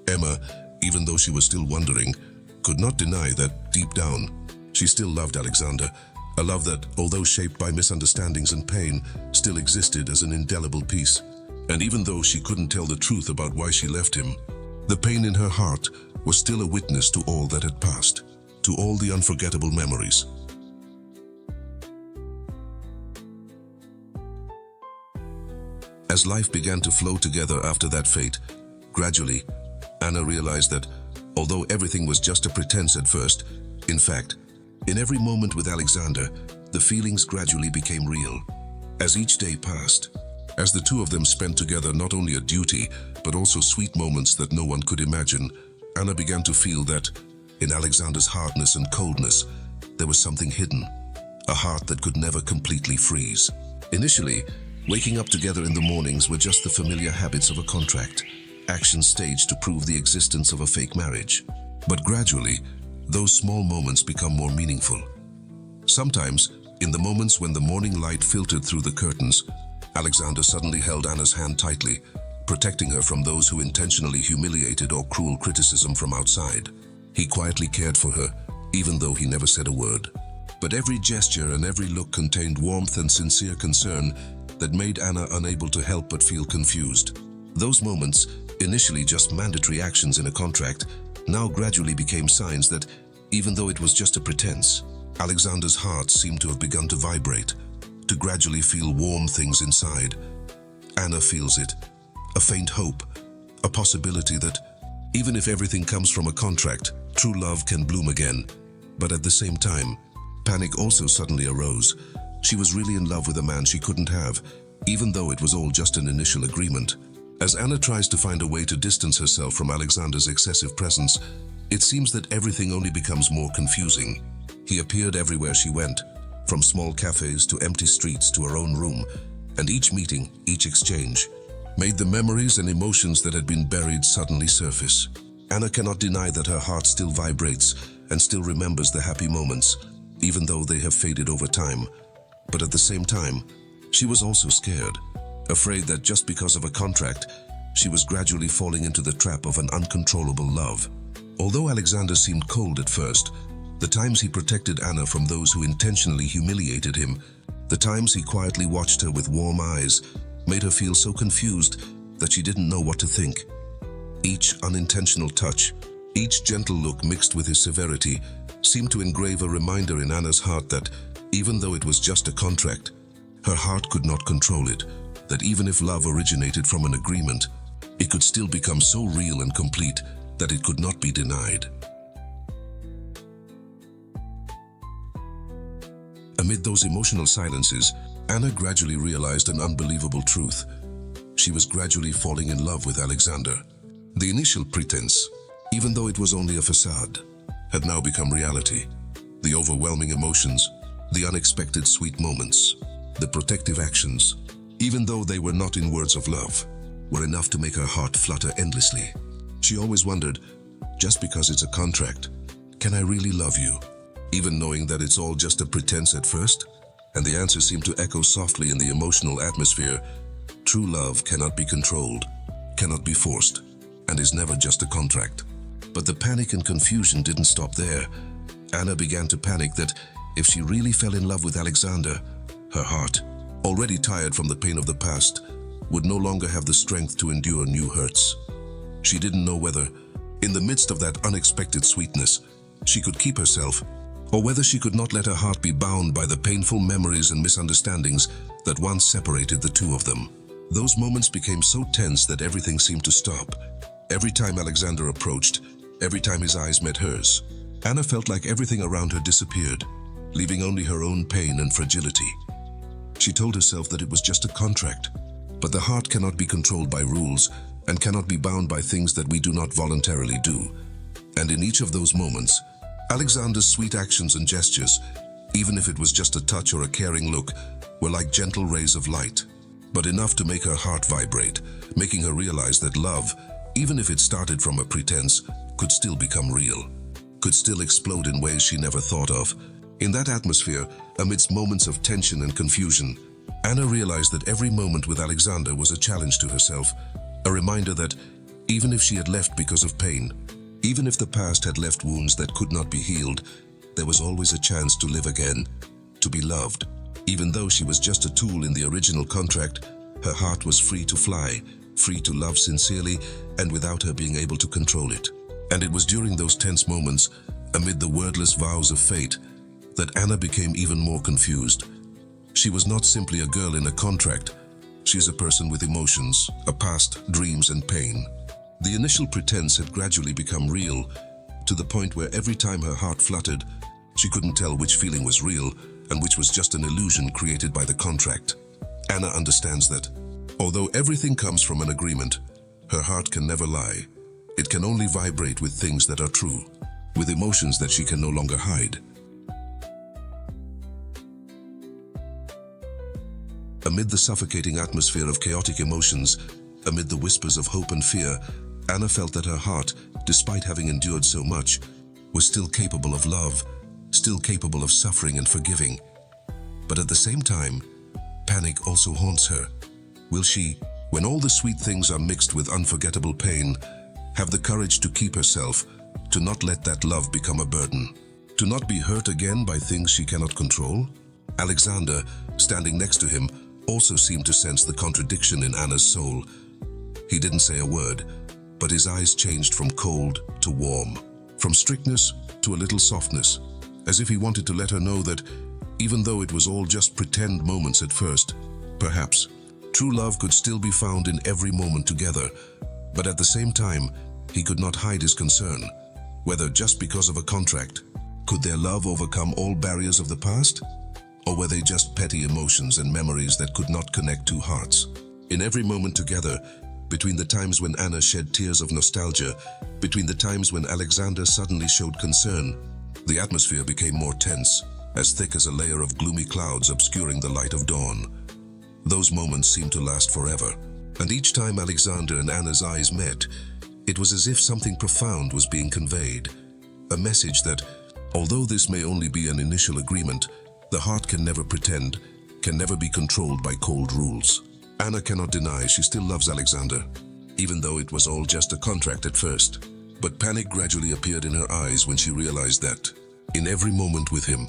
Emma, even though she was still wondering, could not deny that, deep down, she still loved Alexander, a love that, although shaped by misunderstandings and pain, still existed as an indelible piece. And even though she couldn't tell the truth about why she left him, the pain in her heart was still a witness to all that had passed, to all the unforgettable memories. As life began to flow together after that fate, gradually, Anna realized that, although everything was just a pretense at first, in fact, in every moment with Alexander, the feelings gradually became real. As each day passed, as the two of them spent together not only a duty, but also sweet moments that no one could imagine, Anna began to feel that, in Alexander's hardness and coldness, there was something hidden, a heart that could never completely freeze. Initially, waking up together in the mornings were just the familiar habits of a contract, actions staged to prove the existence of a fake marriage. But gradually, those small moments become more meaningful. Sometimes, in the moments when the morning light filtered through the curtains, Alexander suddenly held Anna's hand tightly, protecting her from those who intentionally humiliated or cruel criticism from outside. He quietly cared for her, even though he never said a word. But every gesture and every look contained warmth and sincere concern that made Anna unable to help but feel confused. Those moments, initially just mandatory actions in a contract, now gradually became signs that, even though it was just a pretense, Alexander's heart seemed to have begun to vibrate, to gradually feel warm things inside. Anna feels it, a faint hope, a possibility that, even if everything comes from a contract, true love can bloom again. But at the same time, panic also suddenly arose. She was really in love with a man she couldn't have, even though it was all just an initial agreement. As Anna tries to find a way to distance herself from Alexander's excessive presence, it seems that everything only becomes more confusing. He appeared everywhere she went, from small cafes to empty streets to her own room, and each meeting, each exchange, made the memories and emotions that had been buried suddenly surface. Anna cannot deny that her heart still vibrates and still remembers the happy moments, even though they have faded over time. But at the same time, she was also scared, afraid that just because of a contract, she was gradually falling into the trap of an uncontrollable love. Although Alexander seemed cold at first, the times he protected Anna from those who intentionally humiliated him, the times he quietly watched her with warm eyes, made her feel so confused that she didn't know what to think. Each unintentional touch, each gentle look mixed with his severity, seemed to engrave a reminder in Anna's heart that, even though it was just a contract, her heart could not control it, that even if love originated from an agreement, it could still become so real and complete that it could not be denied. Amid those emotional silences, Anna gradually realized an unbelievable truth. She was gradually falling in love with Alexander. The initial pretense, even though it was only a facade, had now become reality. The overwhelming emotions, the unexpected sweet moments, the protective actions, even though they were not in words of love, were enough to make her heart flutter endlessly. She always wondered, just because it's a contract, can I really love you? Even knowing that it's all just a pretense at first? And the answer seemed to echo softly in the emotional atmosphere. True love cannot be controlled, cannot be forced, and is never just a contract. But the panic and confusion didn't stop there. Anna began to panic that if she really fell in love with Alexander, her heart, already tired from the pain of the past, would no longer have the strength to endure new hurts. She didn't know whether, in the midst of that unexpected sweetness, she could keep herself, or whether she could not let her heart be bound by the painful memories and misunderstandings that once separated the two of them. Those moments became so tense that everything seemed to stop. Every time Alexander approached, every time his eyes met hers, Anna felt like everything around her disappeared, leaving only her own pain and fragility. She told herself that it was just a contract, but the heart cannot be controlled by rules and cannot be bound by things that we do not voluntarily do. And in each of those moments, Alexander's sweet actions and gestures, even if it was just a touch or a caring look, were like gentle rays of light, but enough to make her heart vibrate, making her realize that love, even if it started from a pretense, could still become real, could still explode in ways she never thought of. In that atmosphere, amidst moments of tension and confusion, Anna realized that every moment with Alexander was a challenge to herself, a reminder that even if she had left because of pain, even if the past had left wounds that could not be healed, there was always a chance to live again, to be loved. Even though she was just a tool in the original contract, her heart was free to fly, free to love sincerely, and without her being able to control it. And it was during those tense moments, amid the wordless vows of fate, that Anna became even more confused. She was not simply a girl in a contract. She is a person with emotions, a past, dreams, and pain. The initial pretense had gradually become real, to the point where every time her heart fluttered, she couldn't tell which feeling was real and which was just an illusion created by the contract. Anna understands that, although everything comes from an agreement, her heart can never lie. It can only vibrate with things that are true, with emotions that she can no longer hide. Amid the suffocating atmosphere of chaotic emotions, amid the whispers of hope and fear, Anna felt that her heart, despite having endured so much, was still capable of love, still capable of suffering and forgiving. But at the same time, panic also haunts her. Will she, when all the sweet things are mixed with unforgettable pain, have the courage to keep herself, to not let that love become a burden, to not be hurt again by things she cannot control? Alexander, standing next to him, also seemed to sense the contradiction in Anna's soul. He didn't say a word, but his eyes changed from cold to warm, from strictness to a little softness, as if he wanted to let her know that, even though it was all just pretend moments at first, perhaps true love could still be found in every moment together. But at the same time, he could not hide his concern, whether just because of a contract, could their love overcome all barriers of the past? Or were they just petty emotions and memories that could not connect two hearts? In every moment together, between the times when Anna shed tears of nostalgia, between the times when Alexander suddenly showed concern, the atmosphere became more tense, as thick as a layer of gloomy clouds obscuring the light of dawn. Those moments seemed to last forever, and each time Alexander and Anna's eyes met, it was as if something profound was being conveyed, a message that, although this may only be an initial agreement, the heart can never pretend, can never be controlled by cold rules. Anna cannot deny she still loves Alexander, even though it was all just a contract at first. But panic gradually appeared in her eyes when she realized that, in every moment with him,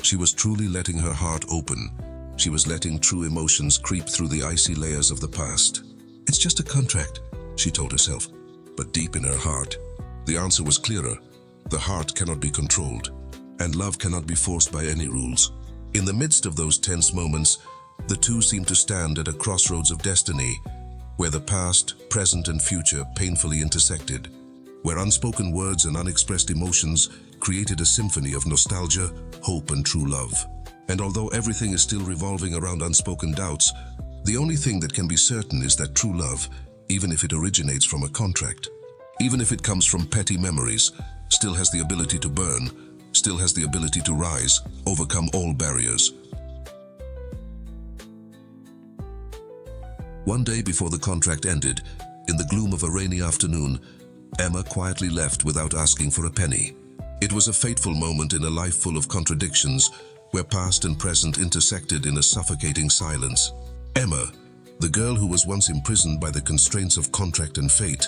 she was truly letting her heart open. She was letting true emotions creep through the icy layers of the past. It's just a contract, she told herself. But deep in her heart, the answer was clearer. The heart cannot be controlled, and love cannot be forced by any rules. In the midst of those tense moments, the two seemed to stand at a crossroads of destiny, where the past, present, and future painfully intersected, where unspoken words and unexpressed emotions created a symphony of nostalgia, hope, and true love. And although everything is still revolving around unspoken doubts, the only thing that can be certain is that true love, even if it originates from a contract, even if it comes from petty memories, still has the ability to burn, still has the ability to rise, overcome all barriers. One day before the contract ended, in the gloom of a rainy afternoon, Emma quietly left without asking for a penny. It was a fateful moment in a life full of contradictions, where past and present intersected in a suffocating silence. Emma, the girl who was once imprisoned by the constraints of contract and fate,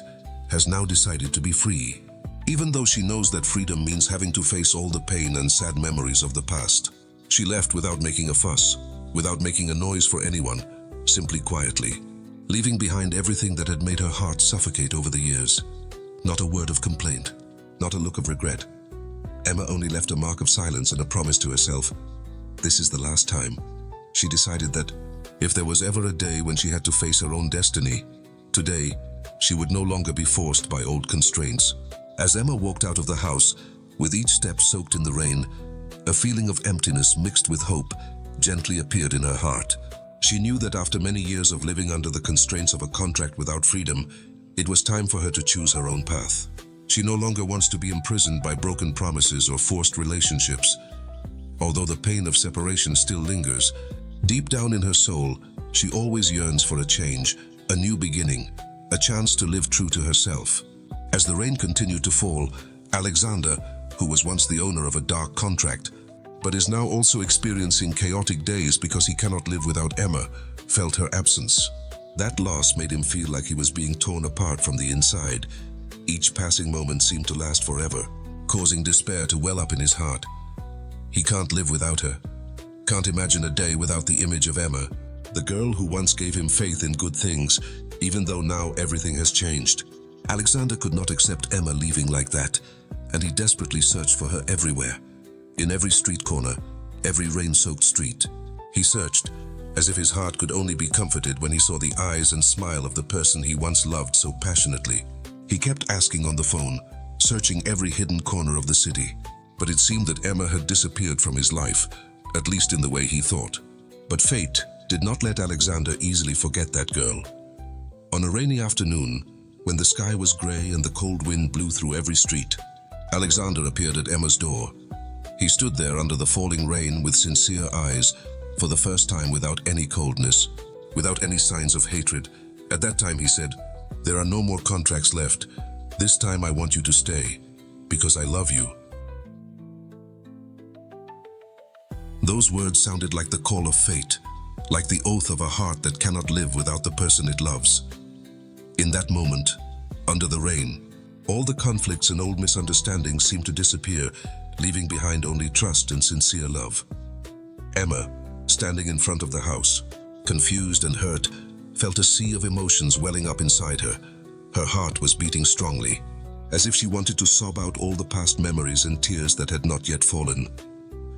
has now decided to be free. Even though she knows that freedom means having to face all the pain and sad memories of the past, she left without making a fuss, without making a noise for anyone, simply quietly, leaving behind everything that had made her heart suffocate over the years. Not a word of complaint, not a look of regret. Emma only left a mark of silence and a promise to herself. This is the last time. She decided that if there was ever a day when she had to face her own destiny, today she would no longer be forced by old constraints. As Emma walked out of the house, with each step soaked in the rain, a feeling of emptiness mixed with hope gently appeared in her heart. She knew that after many years of living under the constraints of a contract without freedom, it was time for her to choose her own path. She no longer wants to be imprisoned by broken promises or forced relationships. Although the pain of separation still lingers, deep down in her soul, she always yearns for a change, a new beginning, a chance to live true to herself. As the rain continued to fall, Alexander, who was once the owner of a dark contract, but is now also experiencing chaotic days because he cannot live without Emma, felt her absence. That loss made him feel like he was being torn apart from the inside. Each passing moment seemed to last forever, causing despair to well up in his heart. He can't live without her. Can't imagine a day without the image of Emma, the girl who once gave him faith in good things, even though now everything has changed. Alexander could not accept Emma leaving like that, and he desperately searched for her everywhere. In every street corner, every rain-soaked street. He searched, as if his heart could only be comforted when he saw the eyes and smile of the person he once loved so passionately. He kept asking on the phone, searching every hidden corner of the city, but it seemed that Emma had disappeared from his life, at least in the way he thought. But fate did not let Alexander easily forget that girl. On a rainy afternoon, when the sky was gray and the cold wind blew through every street, Alexander appeared at Emma's door. He stood there under the falling rain with sincere eyes, for the first time without any coldness, without any signs of hatred. At that time he said, "There are no more contracts left. This time I want you to stay, because I love you." Those words sounded like the call of fate, like the oath of a heart that cannot live without the person it loves. In that moment, under the rain, all the conflicts and old misunderstandings seemed to disappear, leaving behind only trust and sincere love. Emma, standing in front of the house, confused and hurt, felt a sea of emotions welling up inside her. Her heart was beating strongly, as if she wanted to sob out all the past memories and tears that had not yet fallen.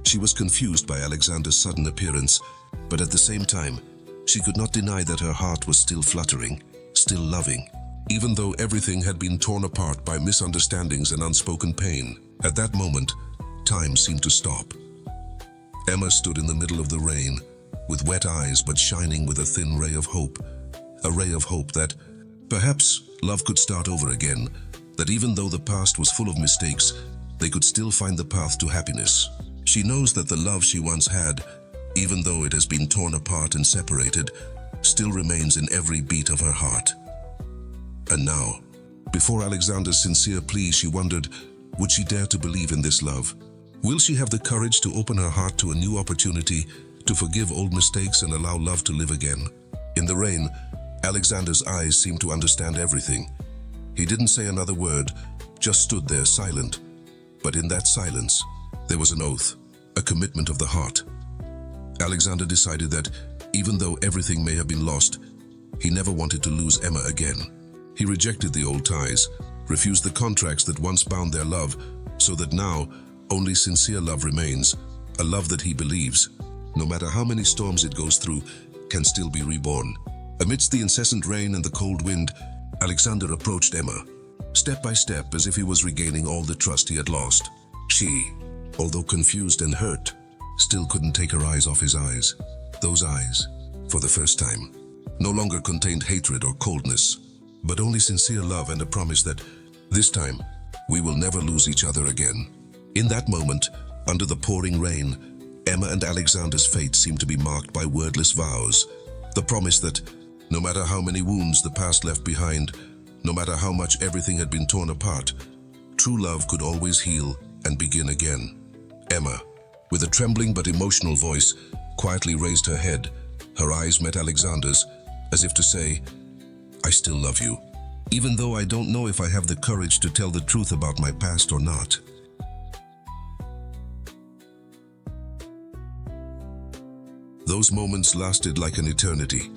She was confused by Alexander's sudden appearance, but at the same time, she could not deny that her heart was still fluttering, still loving, even though everything had been torn apart by misunderstandings and unspoken pain. At that moment, time seemed to stop. Emma stood in the middle of the rain, with wet eyes but shining with a thin ray of hope. A ray of hope that, perhaps, love could start over again, that even though the past was full of mistakes, they could still find the path to happiness. She knows that the love she once had, even though it has been torn apart and separated, still remains in every beat of her heart. And now, before Alexander's sincere plea, she wondered, would she dare to believe in this love? Will she have the courage to open her heart to a new opportunity, to forgive old mistakes and allow love to live again? In the rain, Alexander's eyes seemed to understand everything. He didn't say another word, just stood there silent. But in that silence, there was an oath, a commitment of the heart. Alexander decided that, even though everything may have been lost, he never wanted to lose Emma again. He rejected the old ties, refused the contracts that once bound their love, so that now only sincere love remains, a love that he believes, no matter how many storms it goes through, can still be reborn. Amidst the incessant rain and the cold wind, Alexander approached Emma, step by step, as if he was regaining all the trust he had lost. She, although confused and hurt, still couldn't take her eyes off his eyes. Those eyes, for the first time, no longer contained hatred or coldness, but only sincere love and a promise that, this time, we will never lose each other again. In that moment, under the pouring rain, Emma and Alexander's fate seemed to be marked by wordless vows. The promise that, no matter how many wounds the past left behind, no matter how much everything had been torn apart, true love could always heal and begin again. Emma, with a trembling but emotional voice, quietly raised her head. Her eyes met Alexander's, as if to say, "I still love you, even though I don't know if I have the courage to tell the truth about my past or not." Those moments lasted like an eternity.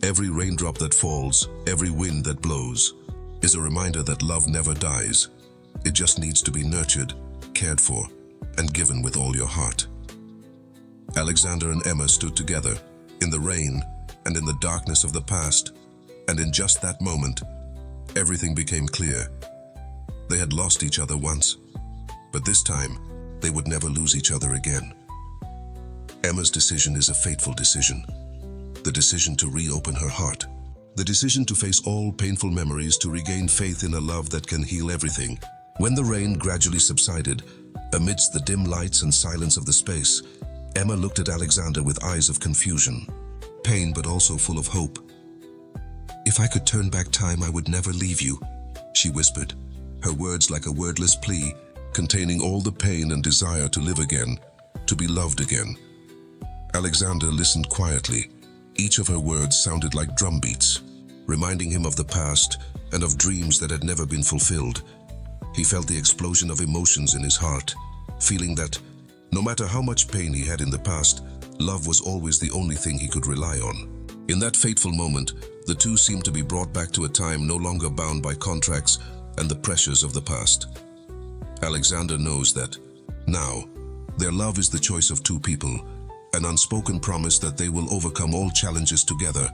Every raindrop that falls, every wind that blows, is a reminder that love never dies. It just needs to be nurtured, cared for, and given with all your heart. Alexander and Emma stood together, in the rain and in the darkness of the past, and in just that moment, everything became clear. They had lost each other once, but this time, they would never lose each other again. Emma's decision is a fateful decision. The decision to reopen her heart. The decision to face all painful memories, to regain faith in a love that can heal everything. When the rain gradually subsided, amidst the dim lights and silence of the space, Emma looked at Alexander with eyes of confusion, pain but also full of hope. "If I could turn back time, I would never leave you," she whispered, her words like a wordless plea, containing all the pain and desire to live again, to be loved again. Alexander listened quietly. Each of her words sounded like drum beats, reminding him of the past and of dreams that had never been fulfilled. He felt the explosion of emotions in his heart, feeling that, no matter how much pain he had in the past, love was always the only thing he could rely on. In that fateful moment, the two seemed to be brought back to a time no longer bound by contracts and the pressures of the past. Alexander knows that, now, their love is the choice of two people, an unspoken promise that they will overcome all challenges together,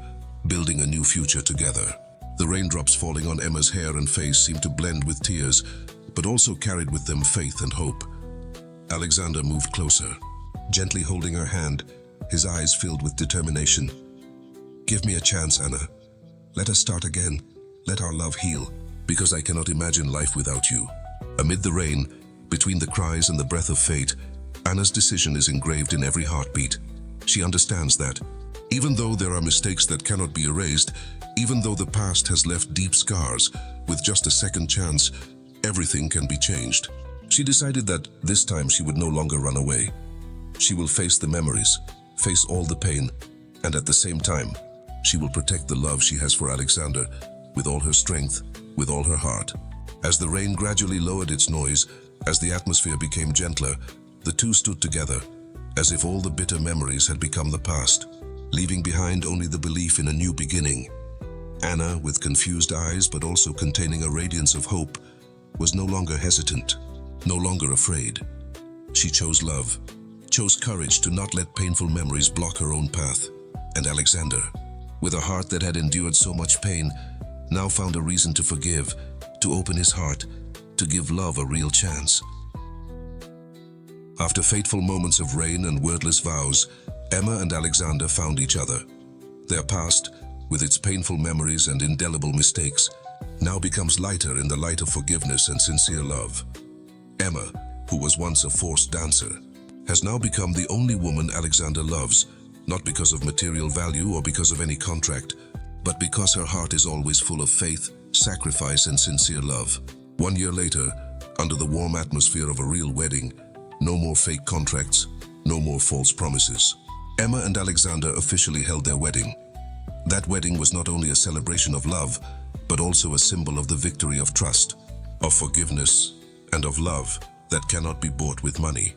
building a new future together. The raindrops falling on Emma's hair and face seemed to blend with tears, but also carried with them faith and hope. Alexander moved closer, gently holding her hand, his eyes filled with determination. "Give me a chance, Anna. Let us start again. Let our love heal, because I cannot imagine life without you." Amid the rain, between the cries and the breath of fate, Anna's decision is engraved in every heartbeat. She understands that, even though there are mistakes that cannot be erased, even though the past has left deep scars, with just a second chance, everything can be changed. She decided that this time she would no longer run away. She will face the memories, face all the pain, and at the same time, she will protect the love she has for Alexander with all her strength, with all her heart. As the rain gradually lowered its noise, as the atmosphere became gentler, the two stood together, as if all the bitter memories had become the past, leaving behind only the belief in a new beginning. Anna, with confused eyes but also containing a radiance of hope, was no longer hesitant, no longer afraid. She chose love, chose courage to not let painful memories block her own path. And Alexander, with a heart that had endured so much pain, now found a reason to forgive, to open his heart, to give love a real chance. After fateful moments of rain and wordless vows, Emma and Alexander found each other. Their past, with its painful memories and indelible mistakes, now becomes lighter in the light of forgiveness and sincere love. Emma, who was once a forced dancer, has now become the only woman Alexander loves, not because of material value or because of any contract, but because her heart is always full of faith, sacrifice, and sincere love. 1 year later, under the warm atmosphere of a real wedding, no more fake contracts, no more false promises. Emma and Alexander officially held their wedding. That wedding was not only a celebration of love, but also a symbol of the victory of trust, of forgiveness, and of love that cannot be bought with money.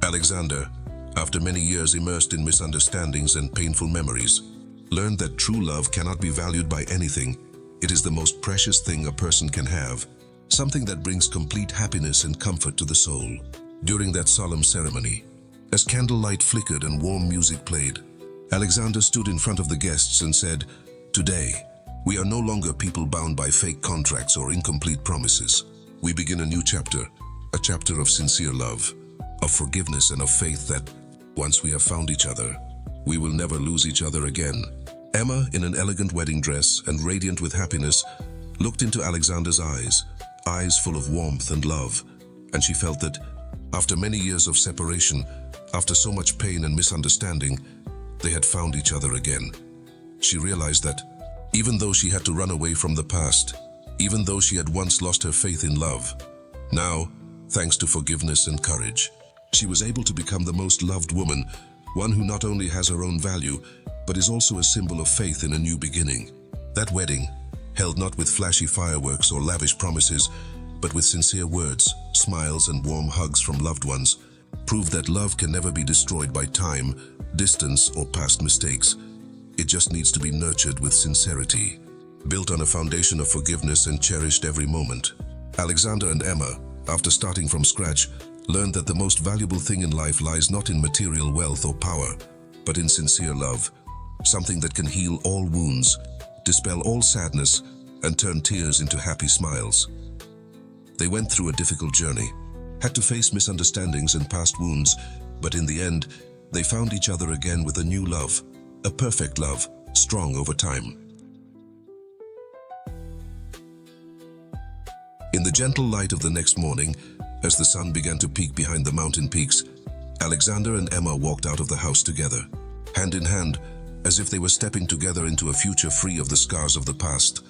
Alexander, after many years immersed in misunderstandings and painful memories, learned that true love cannot be valued by anything. It is the most precious thing a person can have, something that brings complete happiness and comfort to the soul. During that solemn ceremony, as candlelight flickered and warm music played, Alexander stood in front of the guests and said, "Today, we are no longer people bound by fake contracts or incomplete promises. We begin a new chapter, a chapter of sincere love, of forgiveness and of faith that, once we have found each other, we will never lose each other again." Emma, in an elegant wedding dress and radiant with happiness, looked into Alexander's eyes, eyes full of warmth and love, and she felt that, after many years of separation, after so much pain and misunderstanding, they had found each other again. She realized that, even though she had to run away from the past, even though she had once lost her faith in love, now, thanks to forgiveness and courage, she was able to become the most loved woman, one who not only has her own value, but is also a symbol of faith in a new beginning. That wedding, held not with flashy fireworks or lavish promises, but with sincere words, smiles, and warm hugs from loved ones, proved that love can never be destroyed by time, distance, or past mistakes. It just needs to be nurtured with sincerity, built on a foundation of forgiveness and cherished every moment. Alexander and Emma, after starting from scratch, learned that the most valuable thing in life lies not in material wealth or power, but in sincere love, something that can heal all wounds, dispel all sadness, and turn tears into happy smiles. They went through a difficult journey, had to face misunderstandings and past wounds, but in the end, they found each other again with a new love, a perfect love, strong over time. In the gentle light of the next morning, as the sun began to peek behind the mountain peaks, Alexander and Emma walked out of the house together, hand in hand, as if they were stepping together into a future free of the scars of the past,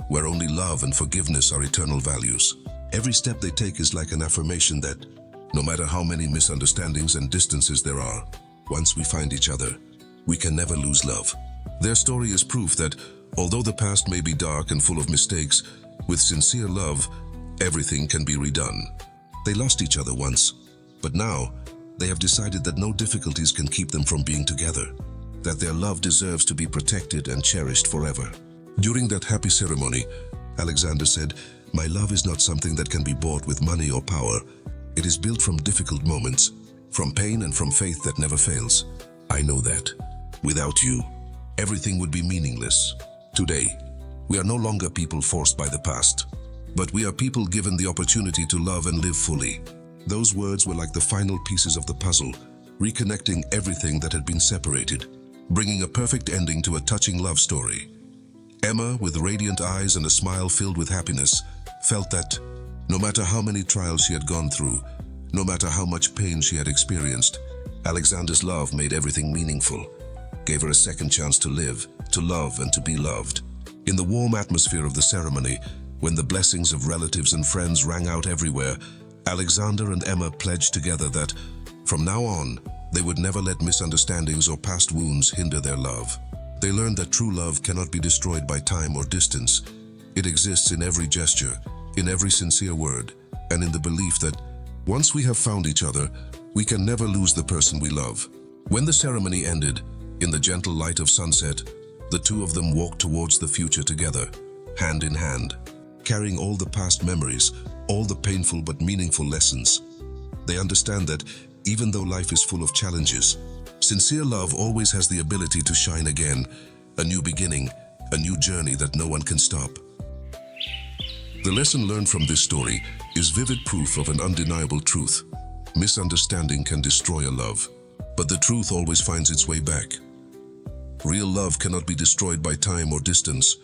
where only love and forgiveness are eternal values. Every step they take is like an affirmation that, no matter how many misunderstandings and distances there are, once we find each other, we can never lose love. Their story is proof that, although the past may be dark and full of mistakes, with sincere love, everything can be redone. They lost each other once, but now they have decided that no difficulties can keep them from being together, that their love deserves to be protected and cherished forever. During that happy ceremony, Alexander said, "My love is not something that can be bought with money or power. It is built from difficult moments, from pain and from faith that never fails. I know that. Without you, everything would be meaningless. Today, we are no longer people forced by the past, but we are people given the opportunity to love and live fully." Those words were like the final pieces of the puzzle, reconnecting everything that had been separated, bringing a perfect ending to a touching love story. Emma, with radiant eyes and a smile filled with happiness, felt that, no matter how many trials she had gone through, no matter how much pain she had experienced, Alexander's love made everything meaningful, gave her a second chance to live, to love, and to be loved. In the warm atmosphere of the ceremony, when the blessings of relatives and friends rang out everywhere, Alexander and Emma pledged together that, from now on, they would never let misunderstandings or past wounds hinder their love. They learned that true love cannot be destroyed by time or distance. It exists in every gesture, in every sincere word, and in the belief that, once we have found each other, we can never lose the person we love. When the ceremony ended, in the gentle light of sunset, the two of them walked towards the future together, hand in hand, carrying all the past memories, all the painful but meaningful lessons. They understand that, even though life is full of challenges, sincere love always has the ability to shine again, a new beginning, a new journey that no one can stop. The lesson learned from this story is vivid proof of an undeniable truth. Misunderstanding can destroy a love, but the truth always finds its way back. Real love cannot be destroyed by time or distance.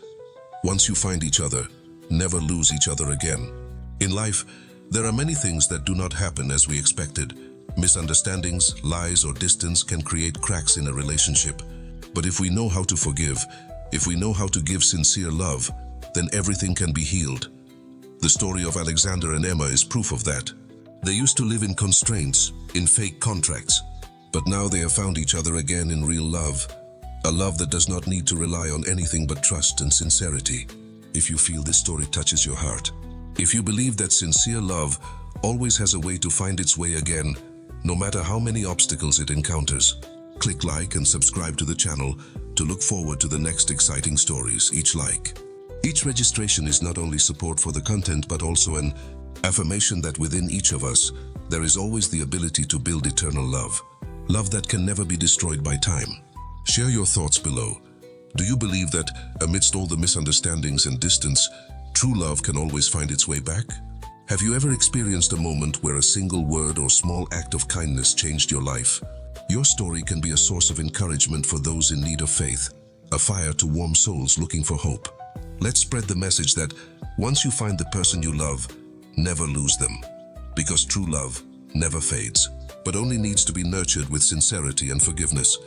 Once you find each other, never lose each other again. In life, there are many things that do not happen as we expected. Misunderstandings, lies, or distance can create cracks in a relationship. But if we know how to forgive, if we know how to give sincere love, then everything can be healed. The story of Alexander and Emma is proof of that. They used to live in constraints, in fake contracts, but now they have found each other again in real love. A love that does not need to rely on anything but trust and sincerity. If you feel this story touches your heart, if you believe that sincere love always has a way to find its way again, no matter how many obstacles it encounters, click like and subscribe to the channel to look forward to the next exciting stories. Each registration is not only support for the content but also an affirmation that within each of us, there is always the ability to build eternal love. Love that can never be destroyed by time. Share your thoughts below. Do you believe that, amidst all the misunderstandings and distance, true love can always find its way back? Have you ever experienced a moment where a single word or small act of kindness changed your life? Your story can be a source of encouragement for those in need of faith, a fire to warm souls looking for hope. Let's spread the message that, once you find the person you love, never lose them. Because true love never fades, but only needs to be nurtured with sincerity and forgiveness.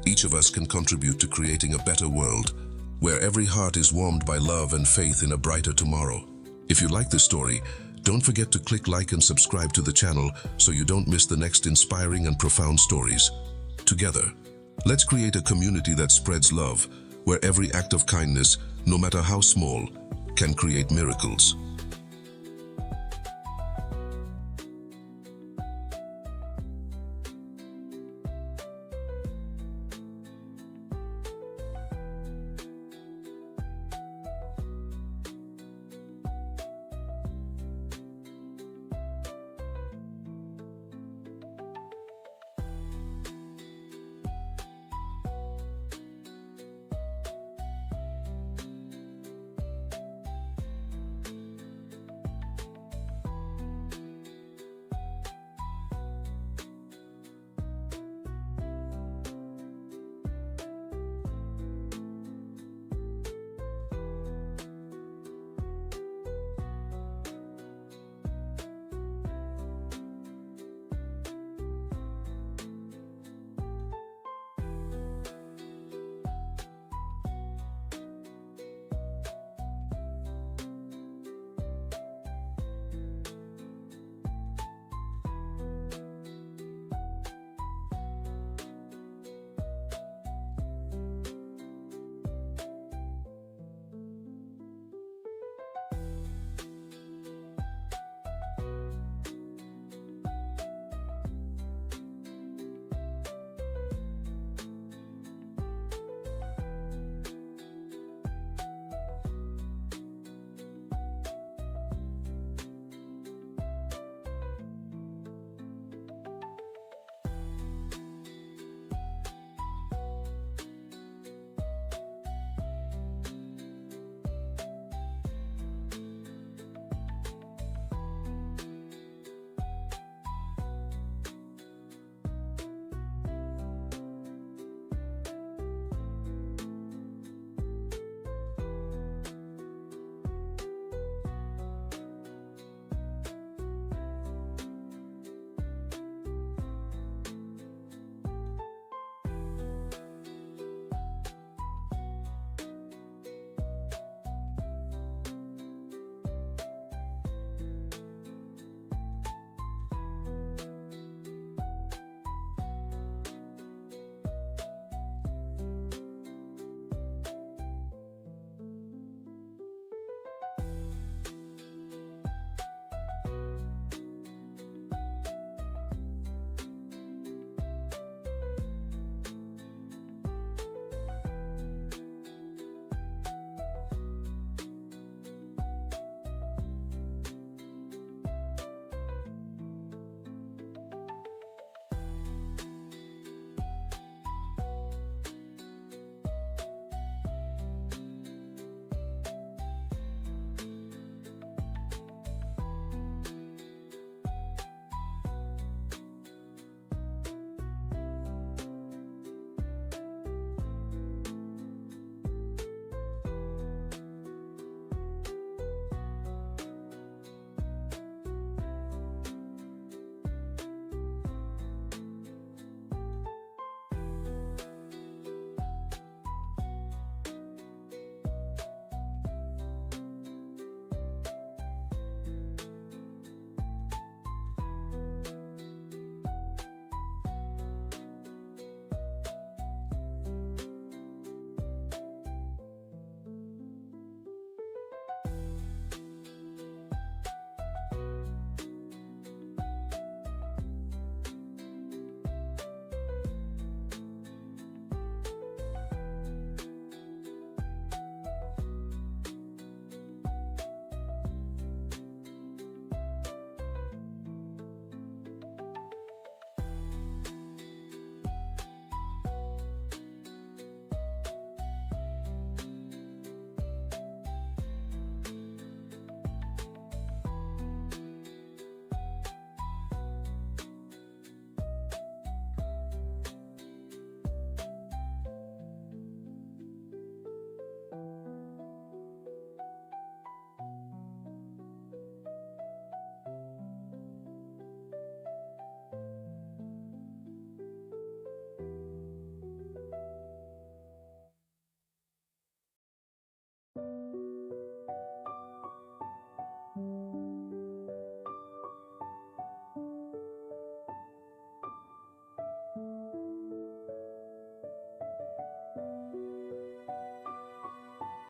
Each of us can contribute to creating a better world, where every heart is warmed by love and faith in a brighter tomorrow. If you like this story, don't forget to click like and subscribe to the channel so you don't miss the next inspiring and profound stories. Together, let's create a community that spreads love, where every act of kindness, no matter how small, can create miracles.